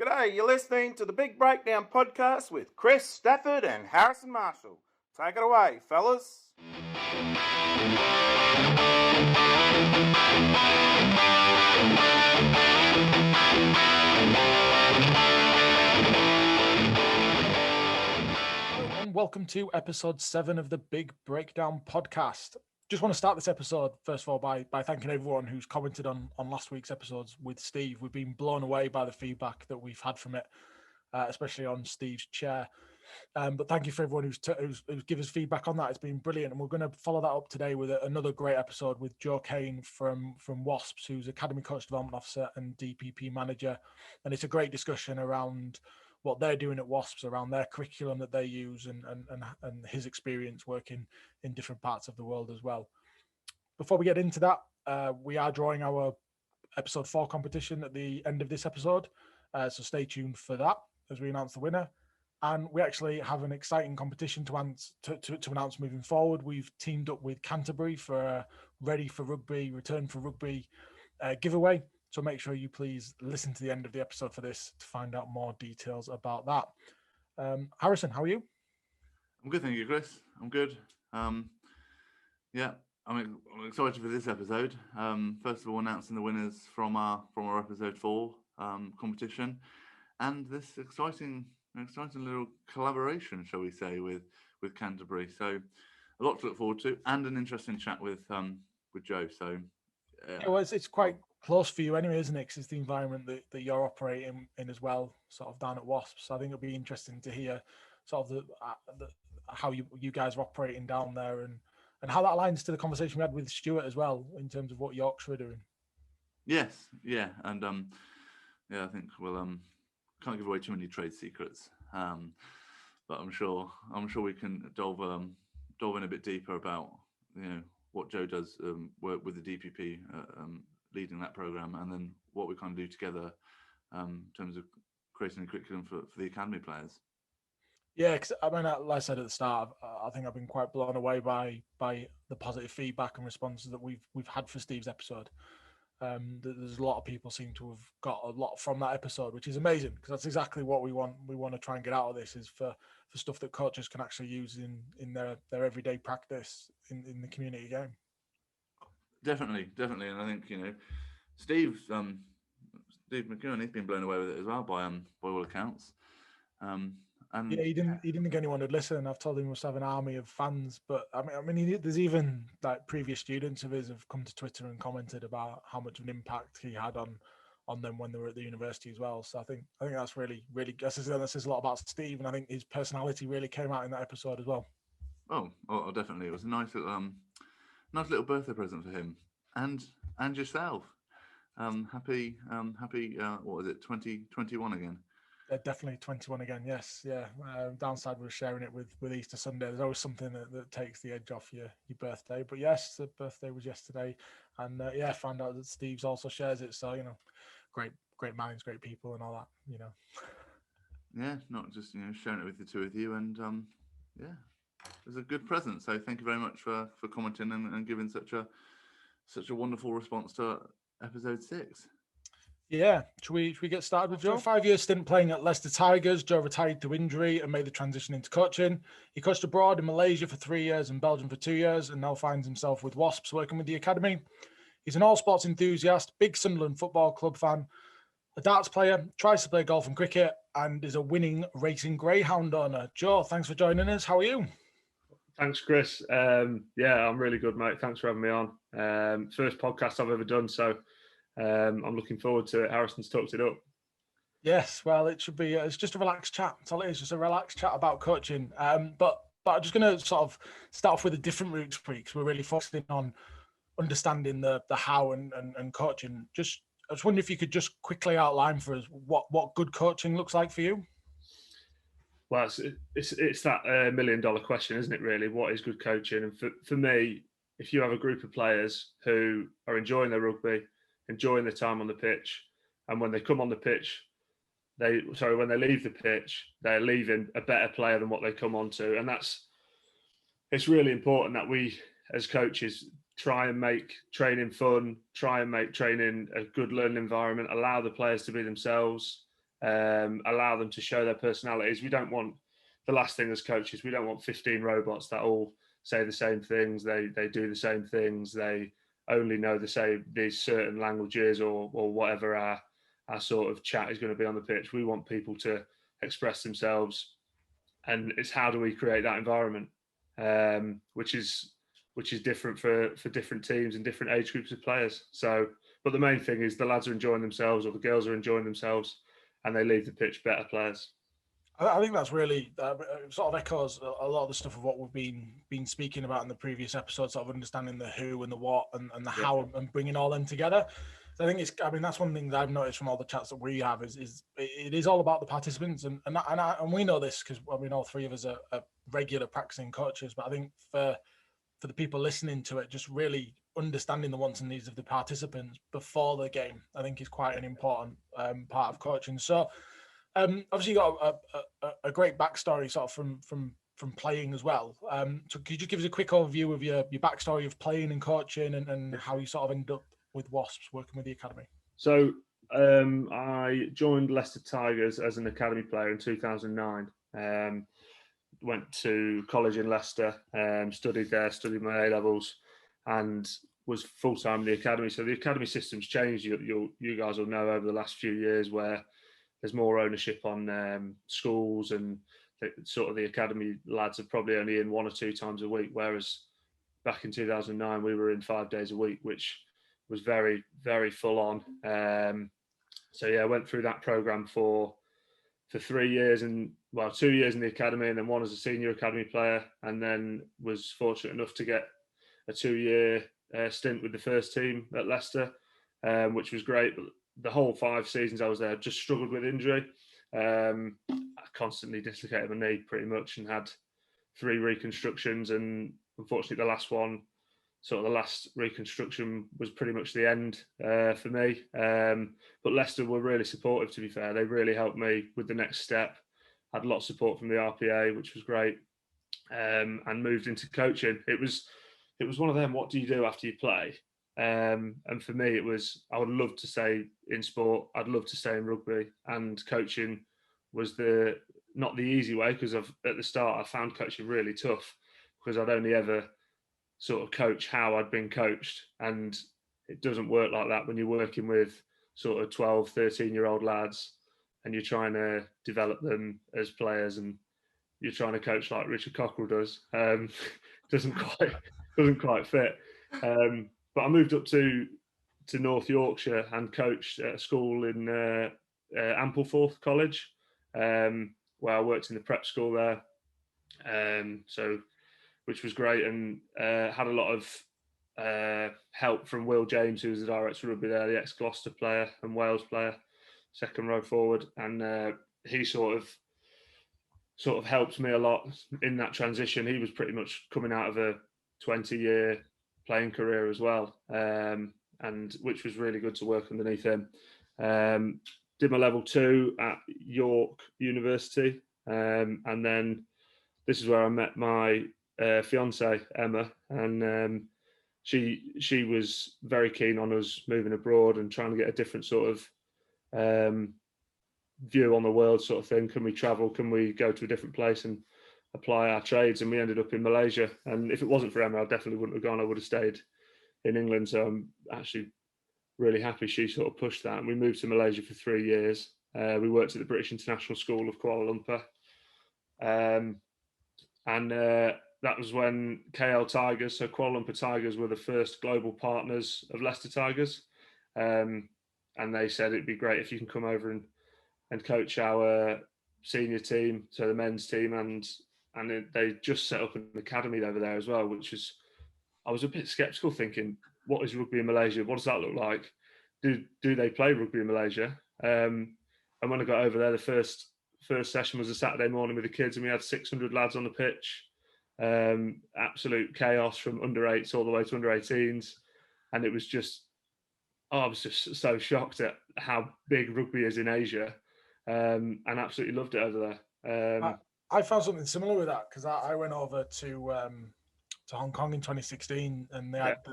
G'day, you're listening to the Big Breakdown podcast with Kris Stafford and Harrison Marshall. Take it away, fellas. And welcome to episode 7 of the Big Breakdown podcast. Just want to start this episode, first of all, by thanking everyone who's commented on last week's episodes with Steve. We've been blown away by the feedback that we've had from it, especially on Steve's chair. But thank you for everyone who's given us feedback on that. It's been brilliant. And we're going to follow that up today with another great episode with Joe Cain from Wasps, who's Academy Coach Development Officer and DPP Manager. And it's a great discussion around what they're doing at Wasps, around their curriculum that they use and his experience working in different parts of the world as well. Before we get into that, we are drawing our episode 4 competition at the end of this episode. So stay tuned for that as we announce the winner. And we actually have an exciting competition to announce moving forward. We've teamed up with Canterbury for a Ready for Rugby, Return for Rugby giveaway. So make sure you please listen to the end of the episode for this to find out more details about that. Harrison, how are you? I'm good, thank you, Kris. I'm good. I'm excited for this episode. First of all, announcing the winners from our episode 4 competition, and this exciting little collaboration, shall we say, with Canterbury. So a lot to look forward to, and an interesting chat with Joe. So it's quite close for you anyway, isn't it? 'Cause it's the environment that you're operating in as well, sort of down at Wasps. So I think it'll be interesting to hear sort of the how you guys are operating down there and how that aligns to the conversation we had with Stuart as well in terms of what Yorkshire are doing. Yes, yeah, and I think we'll can't give away too many trade secrets, but I'm sure we can delve in a bit deeper about what Joe does work with the DPP leading that program, and then what we kind of do together in terms of creating a curriculum for the academy players. Yeah, because I mean, like I said at the start, I think I've been quite blown away by the positive feedback and responses that we've had for Steve's episode. There's a lot of people seem to have got a lot from that episode, which is amazing because that's exactly what we want. We want to try and get out of this is for stuff that coaches can actually use in their everyday practice in the community game. Definitely, and I think Steve McKeown, he's been blown away with it as well by all accounts. And yeah, he didn't think anyone would listen. I've told him he must have an army of fans, but I mean, there's even like previous students of his have come to Twitter and commented about how much of an impact he had on them when they were at the university as well. So I think that's really that says a lot about Steve, and I think his personality really came out in that episode as well. Oh, definitely, it was a nice little birthday present for him and yourself. Happy. What was it? 2021 again. Definitely 21 again. Yes, yeah. Downside was sharing it with Easter Sunday. There's always something that takes the edge off your birthday. But yes, the birthday was yesterday, and found out that Steve's also shares it. So great minds, great people, and all that. Yeah, not just sharing it with the two of you, and it was a good present. So thank you very much for commenting and giving such a wonderful response to episode 6. Yeah, should we get started with Joe? 5 years stint playing at Leicester Tigers, Joe retired through injury and made the transition into coaching. He coached abroad in Malaysia for 3 years and Belgium for 2 years, and now finds himself with Wasps working with the academy. He's an all-sports enthusiast, big Sunderland Football Club fan, a darts player, tries to play golf and cricket, and is a winning racing greyhound owner. Joe, thanks for joining us. How are you? Thanks, Kris. I'm really good, mate. Thanks for having me on. First podcast I've ever done, so I'm looking forward to it. Harrison's talked it up. Yes, well, it should be. It's just a relaxed chat. That's all it is, just a relaxed chat about coaching. But I'm just going to sort of start off with a different route for because we're really focusing on understanding the how and coaching. I was wondering if you could just quickly outline for us what good coaching looks like for you. Well, it's that $1 million question, isn't it? Really, what is good coaching? And for me, if you have a group of players who are enjoying their rugby, enjoying the time on the pitch, and when they come on the pitch, when they leave the pitch, they're leaving a better player than what they come onto, and it's really important that we as coaches try and make training fun, try and make training a good learning environment, allow the players to be themselves, allow them to show their personalities. We don't want the last thing as coaches. We don't want 15 robots that all say the same things. They do the same things. They only know these certain languages or whatever our sort of chat is going to be on the pitch. We want people to express themselves, and it's how do we create that environment, which is different for different teams and different age groups of players. So, but the main thing is the lads are enjoying themselves, or the girls are enjoying themselves, and they leave the pitch better players. I think that's really sort of echoes a lot of the stuff of what we've been speaking about in the previous episodes, sort of understanding the who and the what and the how, and bringing all them together. So I think that's one thing that I've noticed from all the chats that we have is it is all about the participants, and we know this because all three of us are regular practicing coaches. But I think for the people listening to it, just really understanding the wants and needs of the participants before the game, I think is quite an important part of coaching. So. Obviously, you got a great backstory sort of from playing as well. So could you just give us a quick overview of your backstory of playing and coaching and how you sort of ended up with Wasps working with the academy? So I joined Leicester Tigers as an academy player in 2009. Went to college in Leicester, studied my A-levels, and was full-time in the academy. So the academy system's changed. You guys will know over the last few years where there's more ownership on schools, and the academy lads are probably only in 1 or 2 times a week, whereas back in 2009 we were in 5 days a week, which was very, very full on. So yeah, I went through that program for 3 years, and 2 years in the academy, and then 1 as a senior academy player, and then was fortunate enough to get a 2-year stint with the first team at Leicester, which was great. But the whole 5 seasons I was there, just struggled with injury. I constantly dislocated my knee pretty much, and had 3 reconstructions. And unfortunately, the last reconstruction was pretty much the end for me. But Leicester were really supportive, to be fair. They really helped me with the next step. Had a lot of support from the RPA, which was great. And moved into coaching. It was one of them, what do you do after you play? And for me, it was, I would love to stay in sport. I'd love to stay in rugby, and coaching was not the easy way, because at the start I found coaching really tough, because I'd only ever sort of coach how I'd been coached, and it doesn't work like that when you're working with sort of 12, 13-year-old lads, and you're trying to develop them as players, and you're trying to coach like Richard Cockrell does. Doesn't quite fit. But I moved up to North Yorkshire and coached at a school in Ampleforth College, where I worked in the prep school there. Which was great, and had a lot of help from Will James, who was the director of rugby there, the ex-Gloucester player and Wales player, second row forward, and he sort of helped me a lot in that transition. He was pretty much coming out of a 20-year playing career as well, and which was really good to work underneath him. Did my level 2 at York University, and then this is where I met my fiance Emma, and she was very keen on us moving abroad and trying to get a different sort of view on the world, sort of thing. Can we travel? Can we go to a different place and apply our trades? And we ended up in Malaysia. And if it wasn't for Emma, I definitely wouldn't have gone. I would have stayed in England. So I'm actually really happy she sort of pushed that. And we moved to Malaysia for 3 years. We worked at the British International School of Kuala Lumpur. And that was when KL Tigers, so Kuala Lumpur Tigers, were the first global partners of Leicester Tigers. And they said it'd be great if you can come over and coach our senior team, so the men's team, and they just set up an academy over there as well, which is, I was a bit sceptical, thinking, what is rugby in Malaysia? What does that look like? Do they play rugby in Malaysia? And when I got over there, the first session was a Saturday morning with the kids, and we had 600 lads on the pitch. Absolute chaos from under 8s all the way to under 18s, and it was just, I was just so shocked at how big rugby is in Asia, and absolutely loved it over there. I found something similar with that, because I went over to Hong Kong in 2016, and they had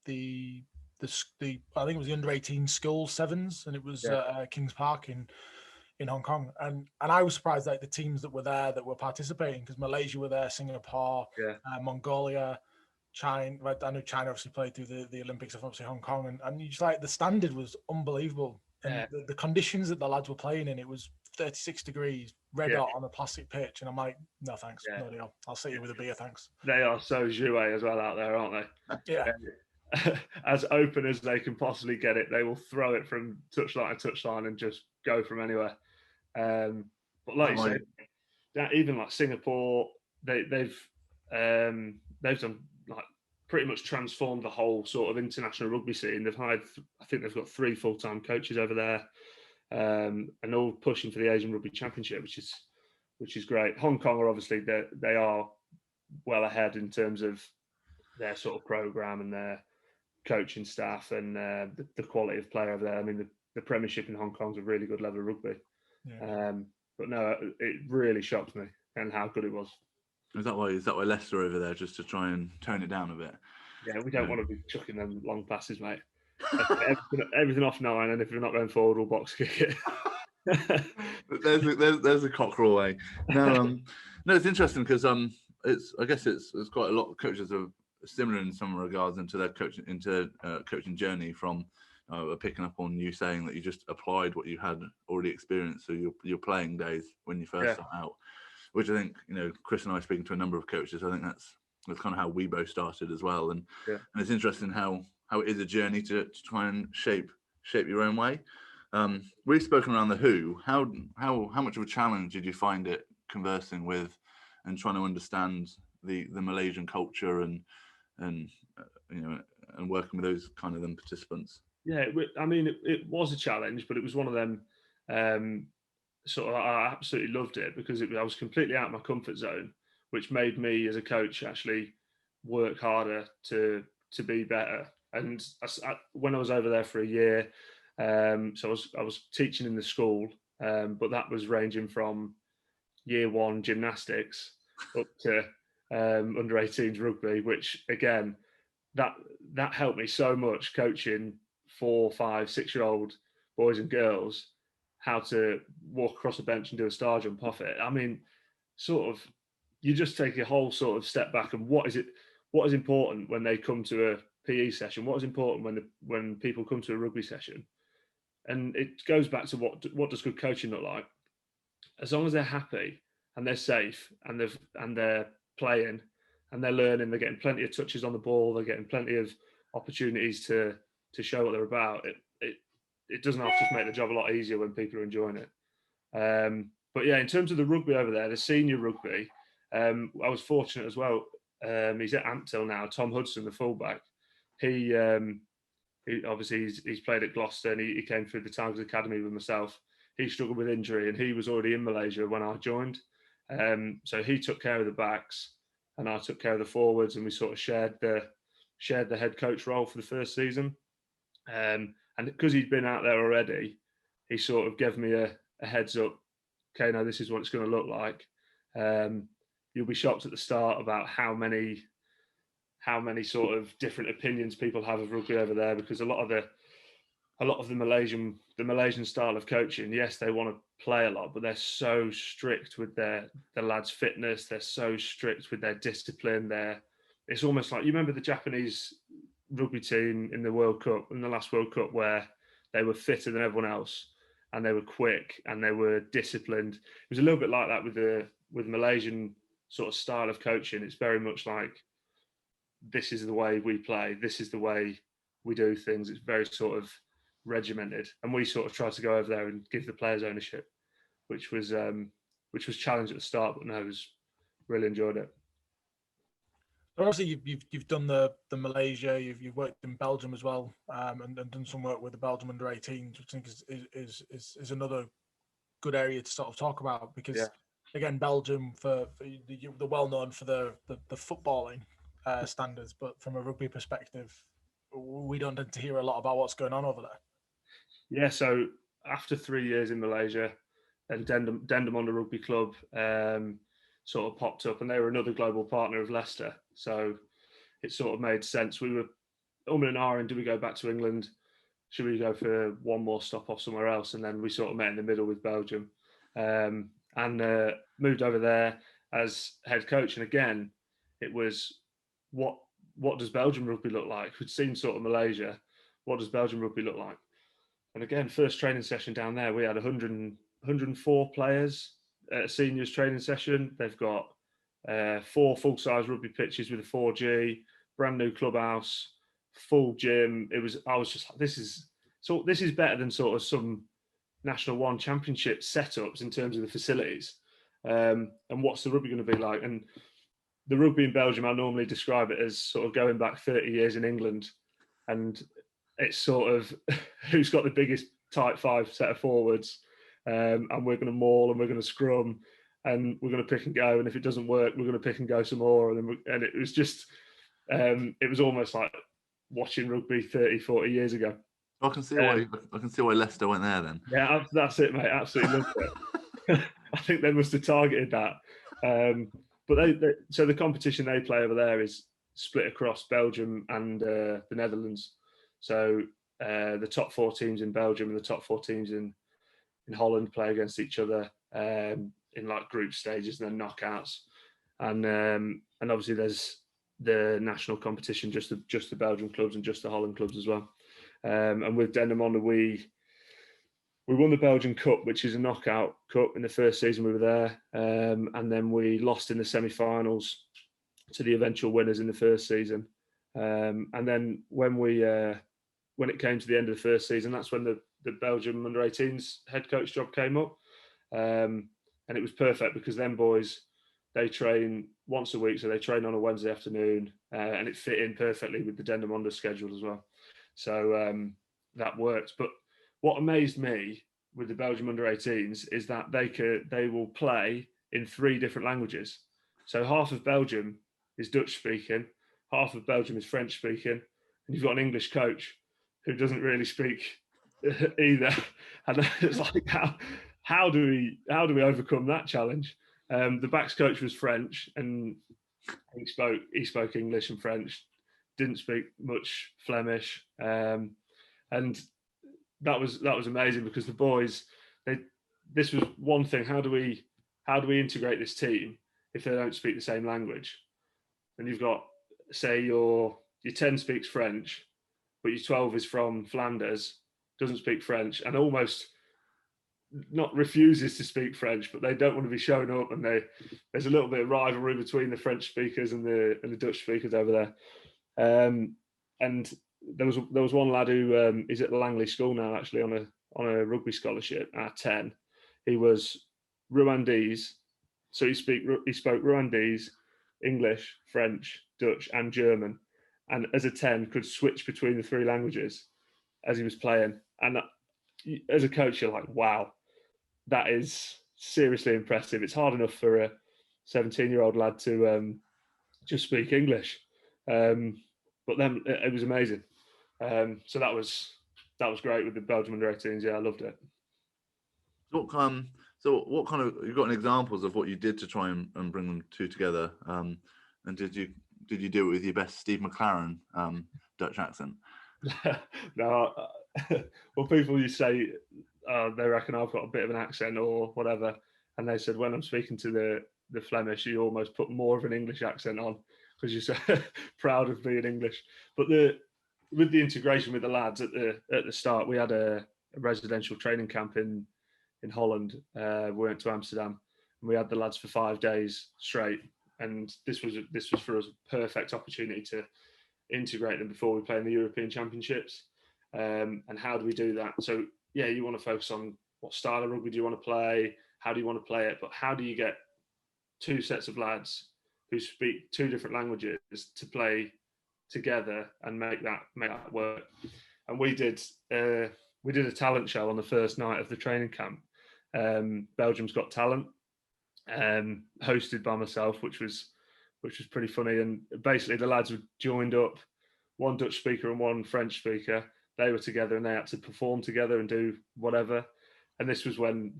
the I think it was the under 18 school sevens, and it was Kings Park in in Hong Kong, and I was surprised that the teams that were there that were participating, because Malaysia were there, Singapore, Mongolia, China. I know China obviously played through the Olympics of obviously Hong Kong, and you just like the standard was unbelievable, and the conditions that the lads were playing in, it was 36 degrees, red hot on a plastic pitch, and I'm like, no thanks, no deal. I'll sit here with a beer, thanks. They are so jouet as well out there, aren't they? Yeah. As open as they can possibly get it, they will throw it from touchline to touchline and just go from anywhere. But like you say, even like Singapore, they've done like pretty much transformed the whole sort of international rugby scene. They've hired, I think they've got 3 full-time coaches over there, and all pushing for the Asian Rugby Championship, which is great. Hong Kong are obviously they are well ahead in terms of their sort of program and their coaching staff and the quality of play over there. I mean, the premiership in Hong Kong's a really good level of rugby. Yeah. But no, it really shocked me and how good it was. Is that why Leicester over there, just to try and tone it down a bit? Yeah, we don't want to be chucking them long passes, mate. everything off 9, and if we're not going forward, we'll box kick it. there's a cockerel way. No, it's interesting because I guess it's quite a lot of coaches are similar in some regards into their coaching journey from picking up on you saying that you just applied what you had already experienced through your playing days when you first started out, which I think, Kris and I speaking to a number of coaches, I think that's kind of how we both started as well. And it's interesting how it is a journey to try and shape your own way. We've spoken around the who. How much of a challenge did you find it conversing with and trying to understand the Malaysian culture and working with those kind of participants? Yeah, I mean, it was a challenge, but it was one of them. I absolutely loved it because I was completely out of my comfort zone, which made me as a coach actually work harder to be better. And when I was over there for a year, so I was teaching in the school, but that was ranging from year 1 gymnastics up to under 18s rugby, which again, that helped me so much coaching 4, 5, 6-year-old boys and girls how to walk across a bench and do a star jump off it. I mean, sort of, you just take a whole sort of step back and what is important when they come to a PE session? What is important when people come to a rugby session? And it goes back to what does good coaching look like? As long as they're happy and they're safe and they're playing and they're learning, they're getting plenty of touches on the ball, they're getting plenty of opportunities to show what they're about. It doesn't have to just make the job a lot easier when people are enjoying it. But yeah, in terms of the rugby over there, the senior rugby, I was fortunate as well. He's at Ampthill now. Tom Hudson, the fullback, he obviously he's played at Gloucester and he came through the Tigers Academy with myself. He struggled with injury and he was already in Malaysia when I joined. So he took care of the backs and I took care of the forwards, and we sort of shared the head coach role for the first season. And because he'd been out there already, he sort of gave me a heads up. Okay, now this is what it's going to look like. You'll be shocked at the start about how many sort of different opinions people have of rugby over there, because a lot of the Malaysian style of coaching, yes, they want to play a lot, but they're so strict with the lads' fitness. They're so strict with their discipline. It's almost like, you remember the Japanese rugby team in the last World Cup, where they were fitter than everyone else and they were quick and they were disciplined. It was a little bit like that with Malaysian sort of style of coaching. It's very much like, this is the way we play, this is the way we do things. It's very sort of regimented, and we sort of tried to go over there and give the players ownership, which was challenging at the start, but no, I really enjoyed it. Obviously, you've done the Malaysia, you've worked in Belgium as well, and done some work with the Belgium under 18s, which I think is another good area to sort of talk about, because again, Belgium they're well known for the footballing standards, but from a rugby perspective, we don't tend to hear a lot about what's going on over there. Yeah, so after 3 years in Malaysia, and Dendermonde Rugby Club sort of popped up, and they were another global partner of Leicester. So it sort of made sense. We were and ahhing, do we go back to England? should we go for one more stop off somewhere else? And then we sort of met in the middle with Belgium, and moved over there as head coach. And again, it was what does Belgium rugby look like? We'd seen sort of Malaysia. What does Belgium rugby look like? And again, first training session down there, we had 104 players at a seniors training session. They've got 4 full-size rugby pitches with a 4G, brand new clubhouse, full gym. I was just, this is better than sort of some National One Championship setups in terms of the facilities. And what's the rugby going to be like? And the rugby in Belgium, I normally describe it as sort of going back 30 years in England. And it's sort of who's got the biggest type 5 set of forwards, and we're going to maul and we're going to scrum and we're going to pick and go. And if it doesn't work, we're going to pick and go some more. And it was just, it was almost like watching rugby 30, 40 years ago. I can see why Leicester went there then. Yeah, that's it, mate. Absolutely loved it. I think they must have targeted that. But so the competition they play over there is split across Belgium and the Netherlands. So the top 4 teams in Belgium and the top 4 teams in Holland play against each other in like group stages and then knockouts. And obviously there's the national competition, just the Belgian clubs and just the Holland clubs as well. And with Dendermonde, we won the Belgian Cup, which is a knockout cup in the first season we were there. And then we lost in the semi-finals to the eventual winners in the first season. And then when it came to the end of the first season, that's when the Belgium under-18s head coach job came up. And it was perfect because them boys, they train once a week. So they train on a Wednesday afternoon, and it fit in perfectly with the Dendermonde schedule as well. So that worked. But what amazed me with the Belgium under-18s is that they will play in 3 different languages. So half of Belgium is Dutch speaking, half of Belgium is French speaking, and you've got an English coach who doesn't really speak either. And it's like, how do we overcome that challenge? The backs coach was French, and he spoke English and French, didn't speak much Flemish, and that was amazing because the boys, this was one thing. How do we integrate this team if they don't speak the same language? And you've got, say your 10 speaks French, but your 12 is from Flanders, doesn't speak French, and almost not refuses to speak French, but they don't want to be shown up, and there's a little bit of rivalry between the French speakers and the Dutch speakers over there. And there was one lad who is at the Langley School now, actually on a rugby scholarship at 10. He was Rwandese, so he spoke Rwandese, English, French, Dutch, and German, and as a 10 could switch between the 3 languages as he was playing. And as a coach, you're like, wow, that is seriously impressive. It's hard enough for a 17-year-old lad to just speak English, but then it was amazing. So that was great with the Belgium under-18s. Yeah, I loved it. So what kind of, you've got any examples of what you did to try and bring them 2 together? And did you do it with your best Steve McLaren Dutch accent? No, well, people you say they reckon I've got a bit of an accent or whatever, and they said when I'm speaking to the Flemish, you almost put more of an English accent on because you're so proud of being English. But with the integration with the lads at the start, we had a residential training camp in Holland. We went to Amsterdam, and we had the lads for 5 days straight. And this was for us a perfect opportunity to integrate them before we play in the European Championships. And how do we do that? So yeah, you want to focus on what style of rugby do you want to play? How do you want to play it? But how do you get 2 sets of lads who speak 2 different languages to play together and make that work? And we did a talent show on the first night of the training camp. Belgium's Got Talent, hosted by myself, which was pretty funny. And basically the lads were joined up, 1 Dutch speaker and 1 French speaker. They were together and they had to perform together and do whatever. And this was when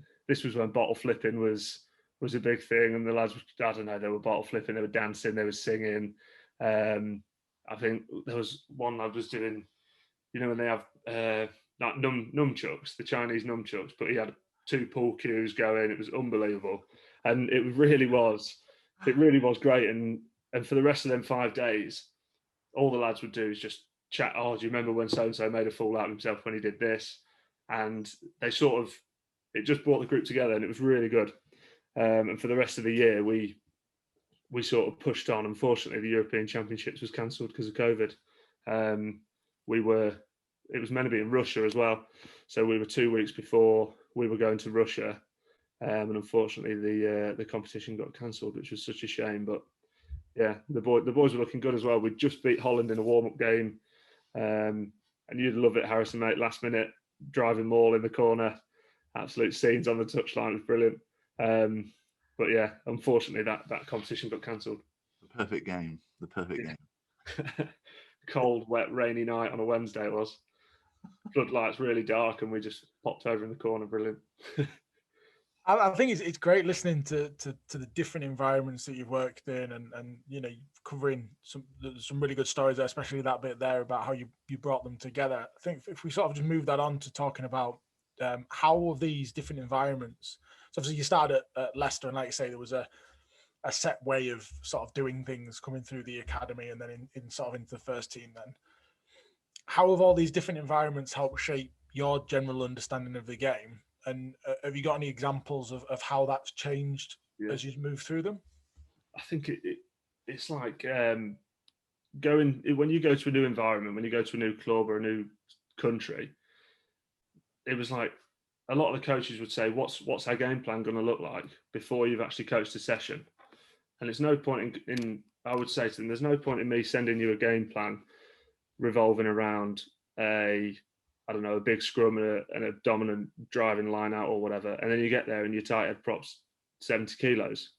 bottle flipping was a big thing. And the lads, I don't know, they were bottle flipping, they were dancing, they were singing. I think there was one lad was doing, you know, when they have like nunchucks, the Chinese nunchucks, but he had 2 pool cues going. It was unbelievable, and it really was great. And for the rest of them 5 days, all the lads would do is just chat. Oh, do you remember when so and so made a fool out of himself when he did this? And they sort of, it just brought the group together, and it was really good. And for the rest of the year, we sort of pushed on. Unfortunately, the European Championships was cancelled because of COVID. It was meant to be in Russia as well, so we were 2 weeks before we were going to Russia, and unfortunately the competition got cancelled, which was such a shame. But yeah, the boys were looking good as well. We just beat Holland in a warm-up game, and you'd love it, Harrison, mate. Last minute driving maul in the corner, absolute scenes on the touchline. It was brilliant. But yeah, unfortunately that competition got cancelled. The perfect game. Game. Cold, wet, rainy night on a Wednesday it was. Floodlights really dark, and we just popped over in the corner. Brilliant. I think it's great listening to the different environments that you've worked in, and covering some really good stories there, especially that bit there about how you brought them together. I think if we sort of just move that on to talking about how of these different environments. So obviously you started at Leicester, and like you say, there was a set way of sort of doing things coming through the academy, and then in sort of into the first team. Then how have all these different environments helped shape your general understanding of the game? And have you got any examples of how that's changed as you move through them? I think it's like going, when you go to a new environment, when you go to a new club or a new country, it was like a lot of the coaches would say, what's our game plan going to look like before you've actually coached a session? And it's no point in I would say to them, there's no point in me sending you a game plan revolving around a big scrum and a dominant driving line out or whatever, and then you get there and your tight head props 70 kilos.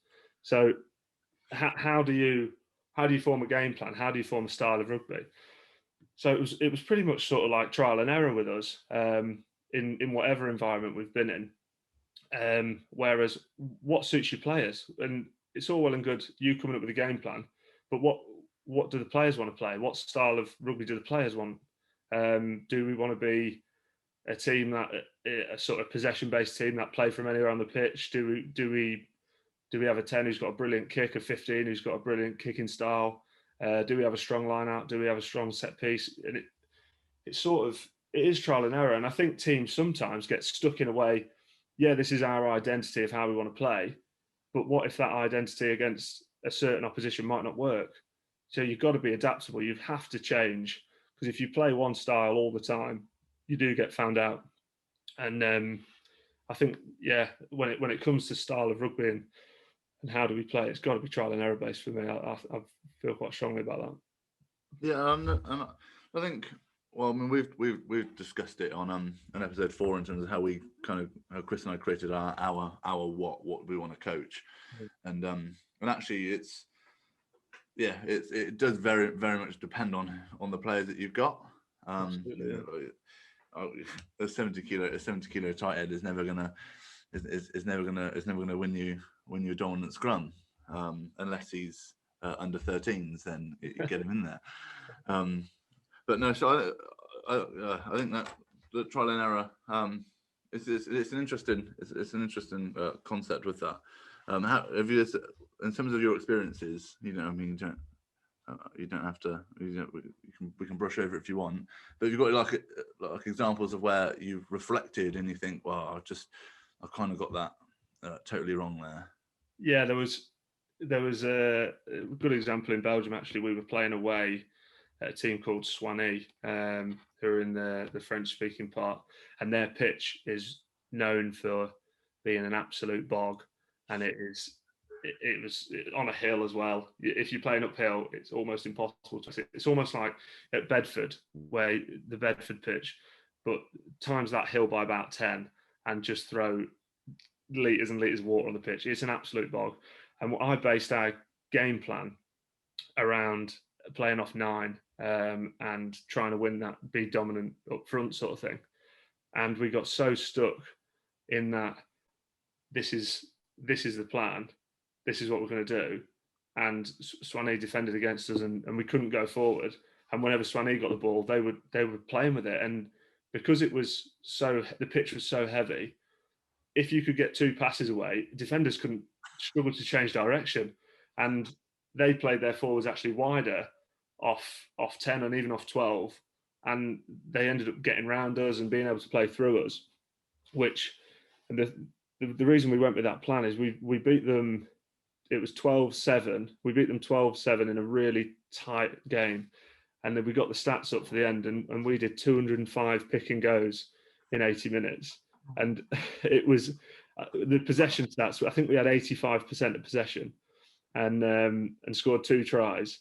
So how do you form a game plan? How do you form a style of rugby? So it was pretty much sort of like trial and error with us in whatever environment we've been in. Whereas what suits your players, and it's all well and good you coming up with a game plan, but what do the players want to play? What style of rugby do the players want? Do we want to be a team a sort of possession-based team that play from anywhere on the pitch? Do we have a 10 who's got a brilliant kick, a 15 who's got a brilliant kicking style? Do we have a strong line out? Do we have a strong set piece? And it is trial and error. And I think teams sometimes get stuck in a way, yeah, this is our identity of how we want to play. But what if that identity against a certain opposition might not work? So you've got to be adaptable. You have to change, because if you play one style all the time, you do get found out. And I think, yeah, when it comes to style of rugby and how do we play, it's got to be trial and error based for me. I feel quite strongly about that. Yeah, I think. Well, I mean, we've discussed it on episode 4 in terms of how Kris and I created our what we want to coach, and actually it does very very much depend on the players that you've got. A 70 kilo tight head is never gonna win you a dominant scrum, unless he's under 13s. Then you get him in there. But no, so I think that the trial and error it's an interesting concept with that. How have you, in terms of your experiences? I mean, you don't have to. We can brush over it if you want. But have you got like examples of where you've reflected and you think, well, I kind of got that totally wrong there. Yeah, there was a good example in Belgium. Actually, we were playing away at a team called Soigny, who are in the French-speaking part, and their pitch is known for being an absolute bog, and it was on a hill as well. If you're playing uphill, it's almost impossible to see. It's almost like at Bedford, where the Bedford pitch, but times that hill by about 10 and just throw litres and litres of water on the pitch. It's an absolute bog. And I based our game plan around playing off 9 and trying to win that, be dominant up front sort of thing. And we got so stuck in that this is the plan, this is what we're going to do. And Soigny defended against us, and we couldn't go forward. And whenever Soigny got the ball, they were playing with it. And because the pitch was so heavy, if you could get 2 passes away, defenders couldn't struggle to change direction. And they played their forwards actually wider off 10 and even off 12. And they ended up getting round us and being able to play through us, which the reason we went with that plan is we beat them, it was 12-7. We beat them 12-7 in a really tight game. And then we got the stats up for the end, and we did 205 pick and goes in 80 minutes. And it was the possession stats. I think we had 85% of possession, and scored 2 tries.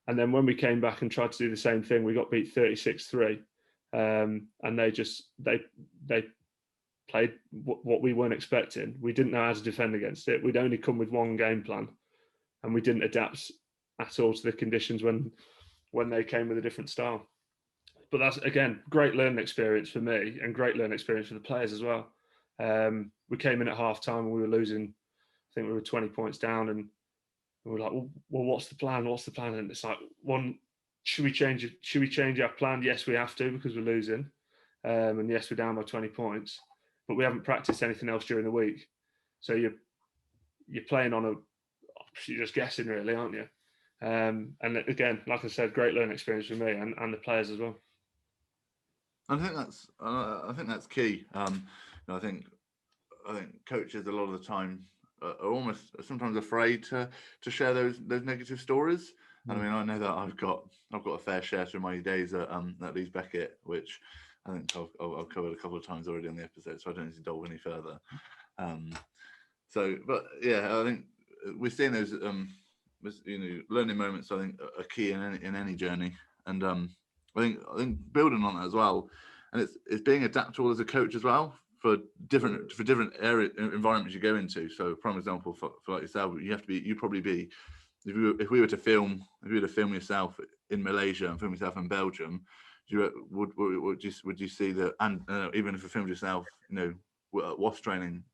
And then when we came back and tried to do the same thing, we got beat 36-3. And they played what we weren't expecting. We didn't know how to defend against it. We'd only come with one game plan, and we didn't adapt at all to the conditions when they came with a different style. But that's, again, great learning experience for me and great learning experience for the players as well. We came in at half time and we were losing, I think we were 20 points down, and we were like, well, what's the plan? What's the plan? And it's like, should we change our plan? Yes, we have to, because we're losing. And yes, we're down by 20 points, but we haven't practiced anything else during the week. So you're playing you're just guessing really, aren't you? And again, like I said, great learning experience for me and the players as well. I think that's key. I think coaches a lot of the time are almost sometimes afraid to share those negative stories. And I mean, I know that I've got a fair share through my days at Leeds Beckett, which I think I've covered a couple of times already on the episode, so I don't need to delve any further. But yeah, I think we're seeing those learning moments. I think are key in any journey, and I think building on that as well, and it's being adaptable as a coach as well for different environments you go into. So, prime example for like yourself, you'd probably be if we were to film yourself in Malaysia and film yourself in Belgium, would you see that? And even if you filmed yourself, Wasps training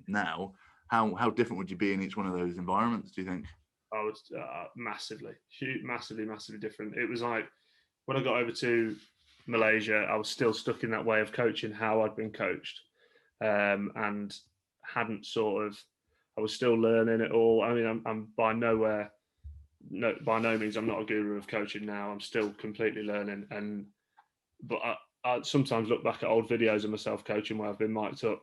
now, how different would you be in each one of those environments, do you think? I was massively different. It was like when I got over to Malaysia, I was still stuck in that way of coaching how I'd been coached, and hadn't I was still learning it all. I mean, I'm by no means I'm not a guru of coaching now. I'm still completely learning, but I sometimes look back at old videos of myself coaching where I've been mic'd up,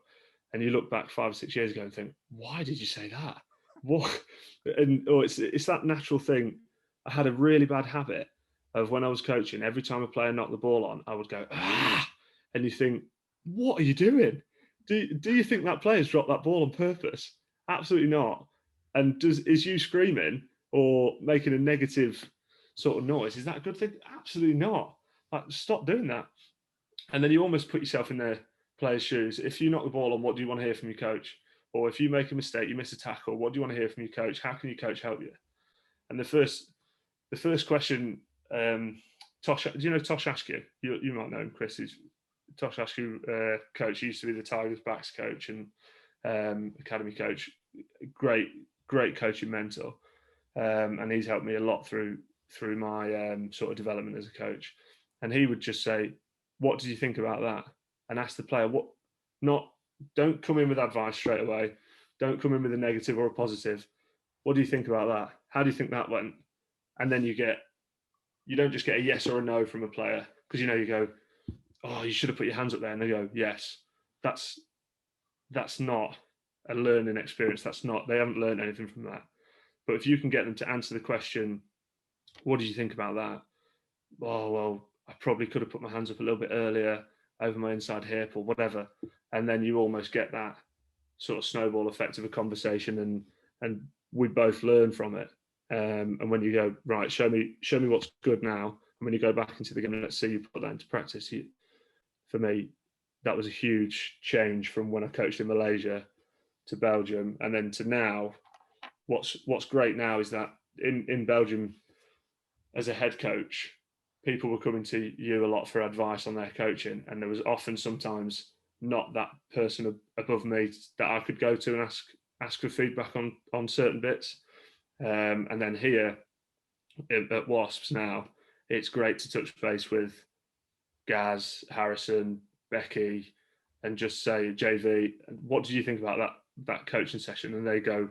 and you look back 5 or 6 years ago and think, why did you say that? What? It's that natural thing. I had a really bad habit of when I was coaching, every time a player knocked the ball on, I would go, and you think, what are you doing? Do you think that player's dropped that ball on purpose? Absolutely not. And is you screaming or making a negative sort of noise, is that a good thing? Absolutely not. Like, stop doing that. And then you almost put yourself in their players' shoes. If you knock the ball on, what do you want to hear from your coach? Or if you make a mistake, you miss a tackle, what do you want to hear from your coach? How can your coach help you? And the first question, Tosh, do you know Tosh Askew? You might know him, Kris. Tosh Askew, coach. He used to be the Tigers backs coach and academy coach. Great coaching mentor, and he's helped me a lot through my sort of development as a coach. And he would just say, "What did you think about that?" And ask the player Don't come in with advice straight away. Don't come in with a negative or a positive. What do you think about that? How do you think that went? And then you don't just get a yes or a no from a player, because you go, oh, you should have put your hands up there, and they go, yes. That's not a learning experience. They haven't learned anything from that. But if you can get them to answer the question, what did you think about that? Oh, well, I probably could have put my hands up a little bit earlier over my inside hip or whatever. And then you almost get that sort of snowball effect of a conversation, and we both learn from it. And when you go, right, show me what's good now. And when you go back into the game, let's see you put that into practice. For me, that was a huge change from when I coached in Malaysia to Belgium, and then to now. What's great now is that in Belgium, as a head coach, people were coming to you a lot for advice on their coaching, and there was often sometimes not that person above me that I could go to and ask for feedback on certain bits. And then here at Wasps now, it's great to touch base with Gaz, Harrison, Becky, and just say, JV, what did you think about that coaching session? And they go,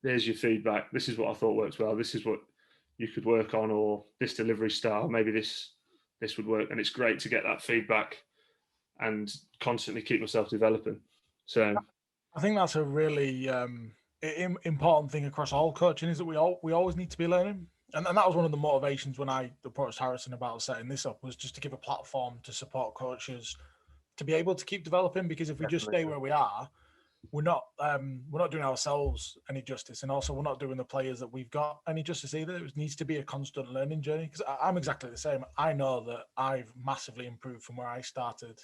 there's your feedback. This is what I thought works well. This is what you could work on, or this delivery style, maybe this would work. And it's great to get that feedback and constantly keep myself developing. So I think that's a really important thing across all coaching, is that we always need to be learning. And that was one of the motivations when I approached Harrison about setting this up, was just to give a platform to support coaches to be able to keep developing. Because if we just stay where we are, we're not doing ourselves any justice, and also we're not doing the players that we've got any justice either. It needs to be a constant learning journey, because I'm exactly the same. I know that I've massively improved from where I started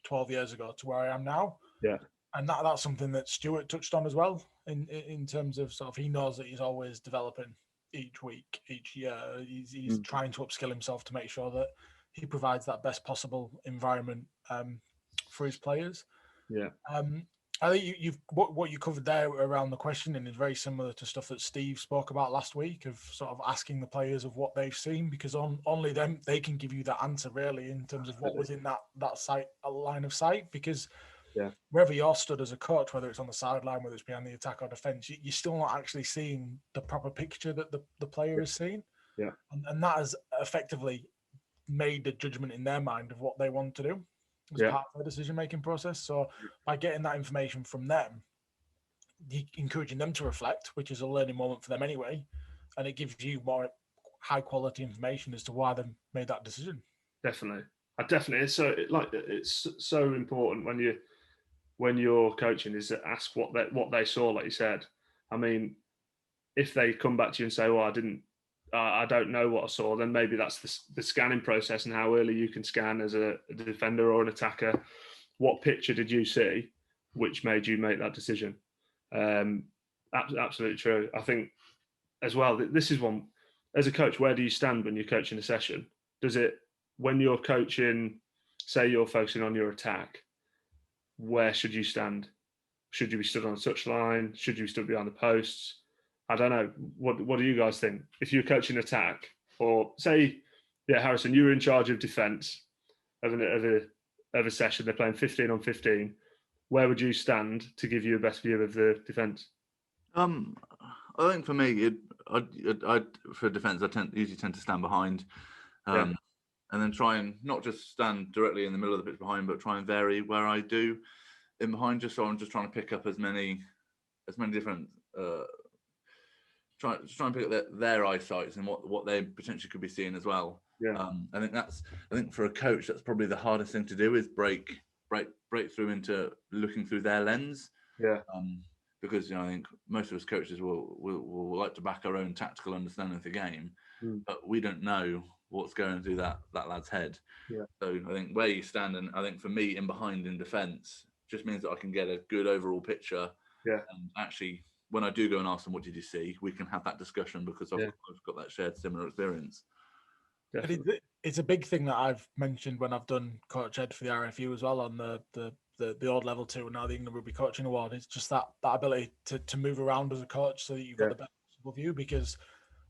12 years ago to where I am now. Yeah. And that's something that Stuart touched on as well, in terms of sort of, he knows that he's always developing each week, each year. He's trying to upskill himself to make sure that he provides that best possible environment for his players. Yeah. I think what you covered there around the questioning is very similar to stuff that Steve spoke about last week, of sort of asking the players of what they've seen, because only them, they can give you that answer really, in terms of what was in that sight, a line of sight. Because wherever you're stood as a coach, whether it's on the sideline, whether it's behind the attack or defence, you're still not actually seeing the proper picture that the player has seen. Yeah. And that has effectively made the judgment in their mind of what they want to do as part of the decision-making process. So by getting that information from them, encouraging them to reflect, which is a learning moment for them anyway, and it gives you more high-quality information as to why they made that decision. Definitely. It's so important when you're coaching, is to ask what they saw, like you said. I mean, if they come back to you and say, well, I don't know what I saw, then maybe that's the scanning process and how early you can scan as a defender or an attacker. What picture did you see which made you make that decision? Absolutely true. I think as well, this is one, as a coach, where do you stand when you're coaching a session? When you're coaching, say you're focusing on your attack, where should you stand? Should you be stood on the touchline? Should you be stood behind the posts? I don't know. What do you guys think? If you're coaching attack, or say, Harrison, you were in charge of defence of a session, they're playing 15 on 15. Where would you stand to give you a best view of the defence? I think for me, for defence, I usually tend to stand behind, and then try and not just stand directly in the middle of the pitch behind, but try and vary where I do in behind, just so I'm just trying to pick up as many different. Try and pick up their eyesights and what they potentially could be seeing as well. Yeah. I think for a coach, that's probably the hardest thing to do, is break through into looking through their lens. Yeah. Because I think most of us coaches will like to back our own tactical understanding of the game, but we don't know what's going through that lad's head. Yeah. So I think where you stand, and I think for me, in behind in defence, just means that I can get a good overall picture. Yeah. And actually, when I do go and ask them, what did you see? We can have that discussion, because I've got that shared similar experience. It's a big thing that I've mentioned when I've done coach ed for the RFU as well, on the old level 2 and now the England Rugby Coaching Award. It's just that ability to move around as a coach so that you've got the best possible view. Because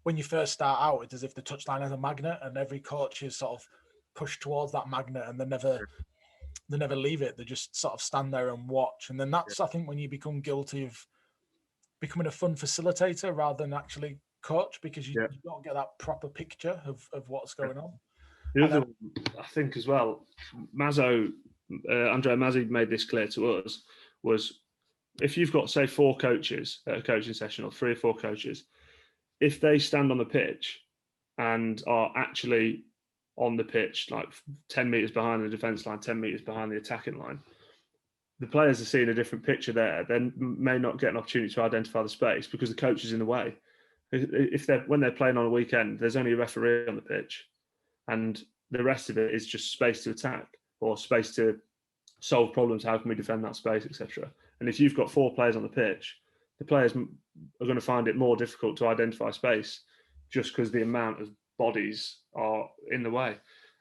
when you first start out, it's as if the touchline has a magnet, and every coach is sort of pushed towards that magnet, and they never leave it. They just sort of stand there and watch. And then that's, I think, when you become guilty of becoming a fun facilitator rather than actually coach, because you don't get that proper picture of what's going on. The other one, I think as well, Andrea Mazzi made this clear to us, was if you've got, say, 4 coaches at a coaching session, or 3 or 4 coaches, if they stand on the pitch and are actually on the pitch, like 10 metres behind the defence line, 10 metres behind the attacking line, the players are seeing a different picture there. They may not get an opportunity to identify the space because the coach is in the way. When they're playing on a weekend, there's only a referee on the pitch, and the rest of it is just space to attack or space to solve problems. How can we defend that space, etc. And if you've got 4 players on the pitch, the players are going to find it more difficult to identify space, just because the amount of bodies are in the way.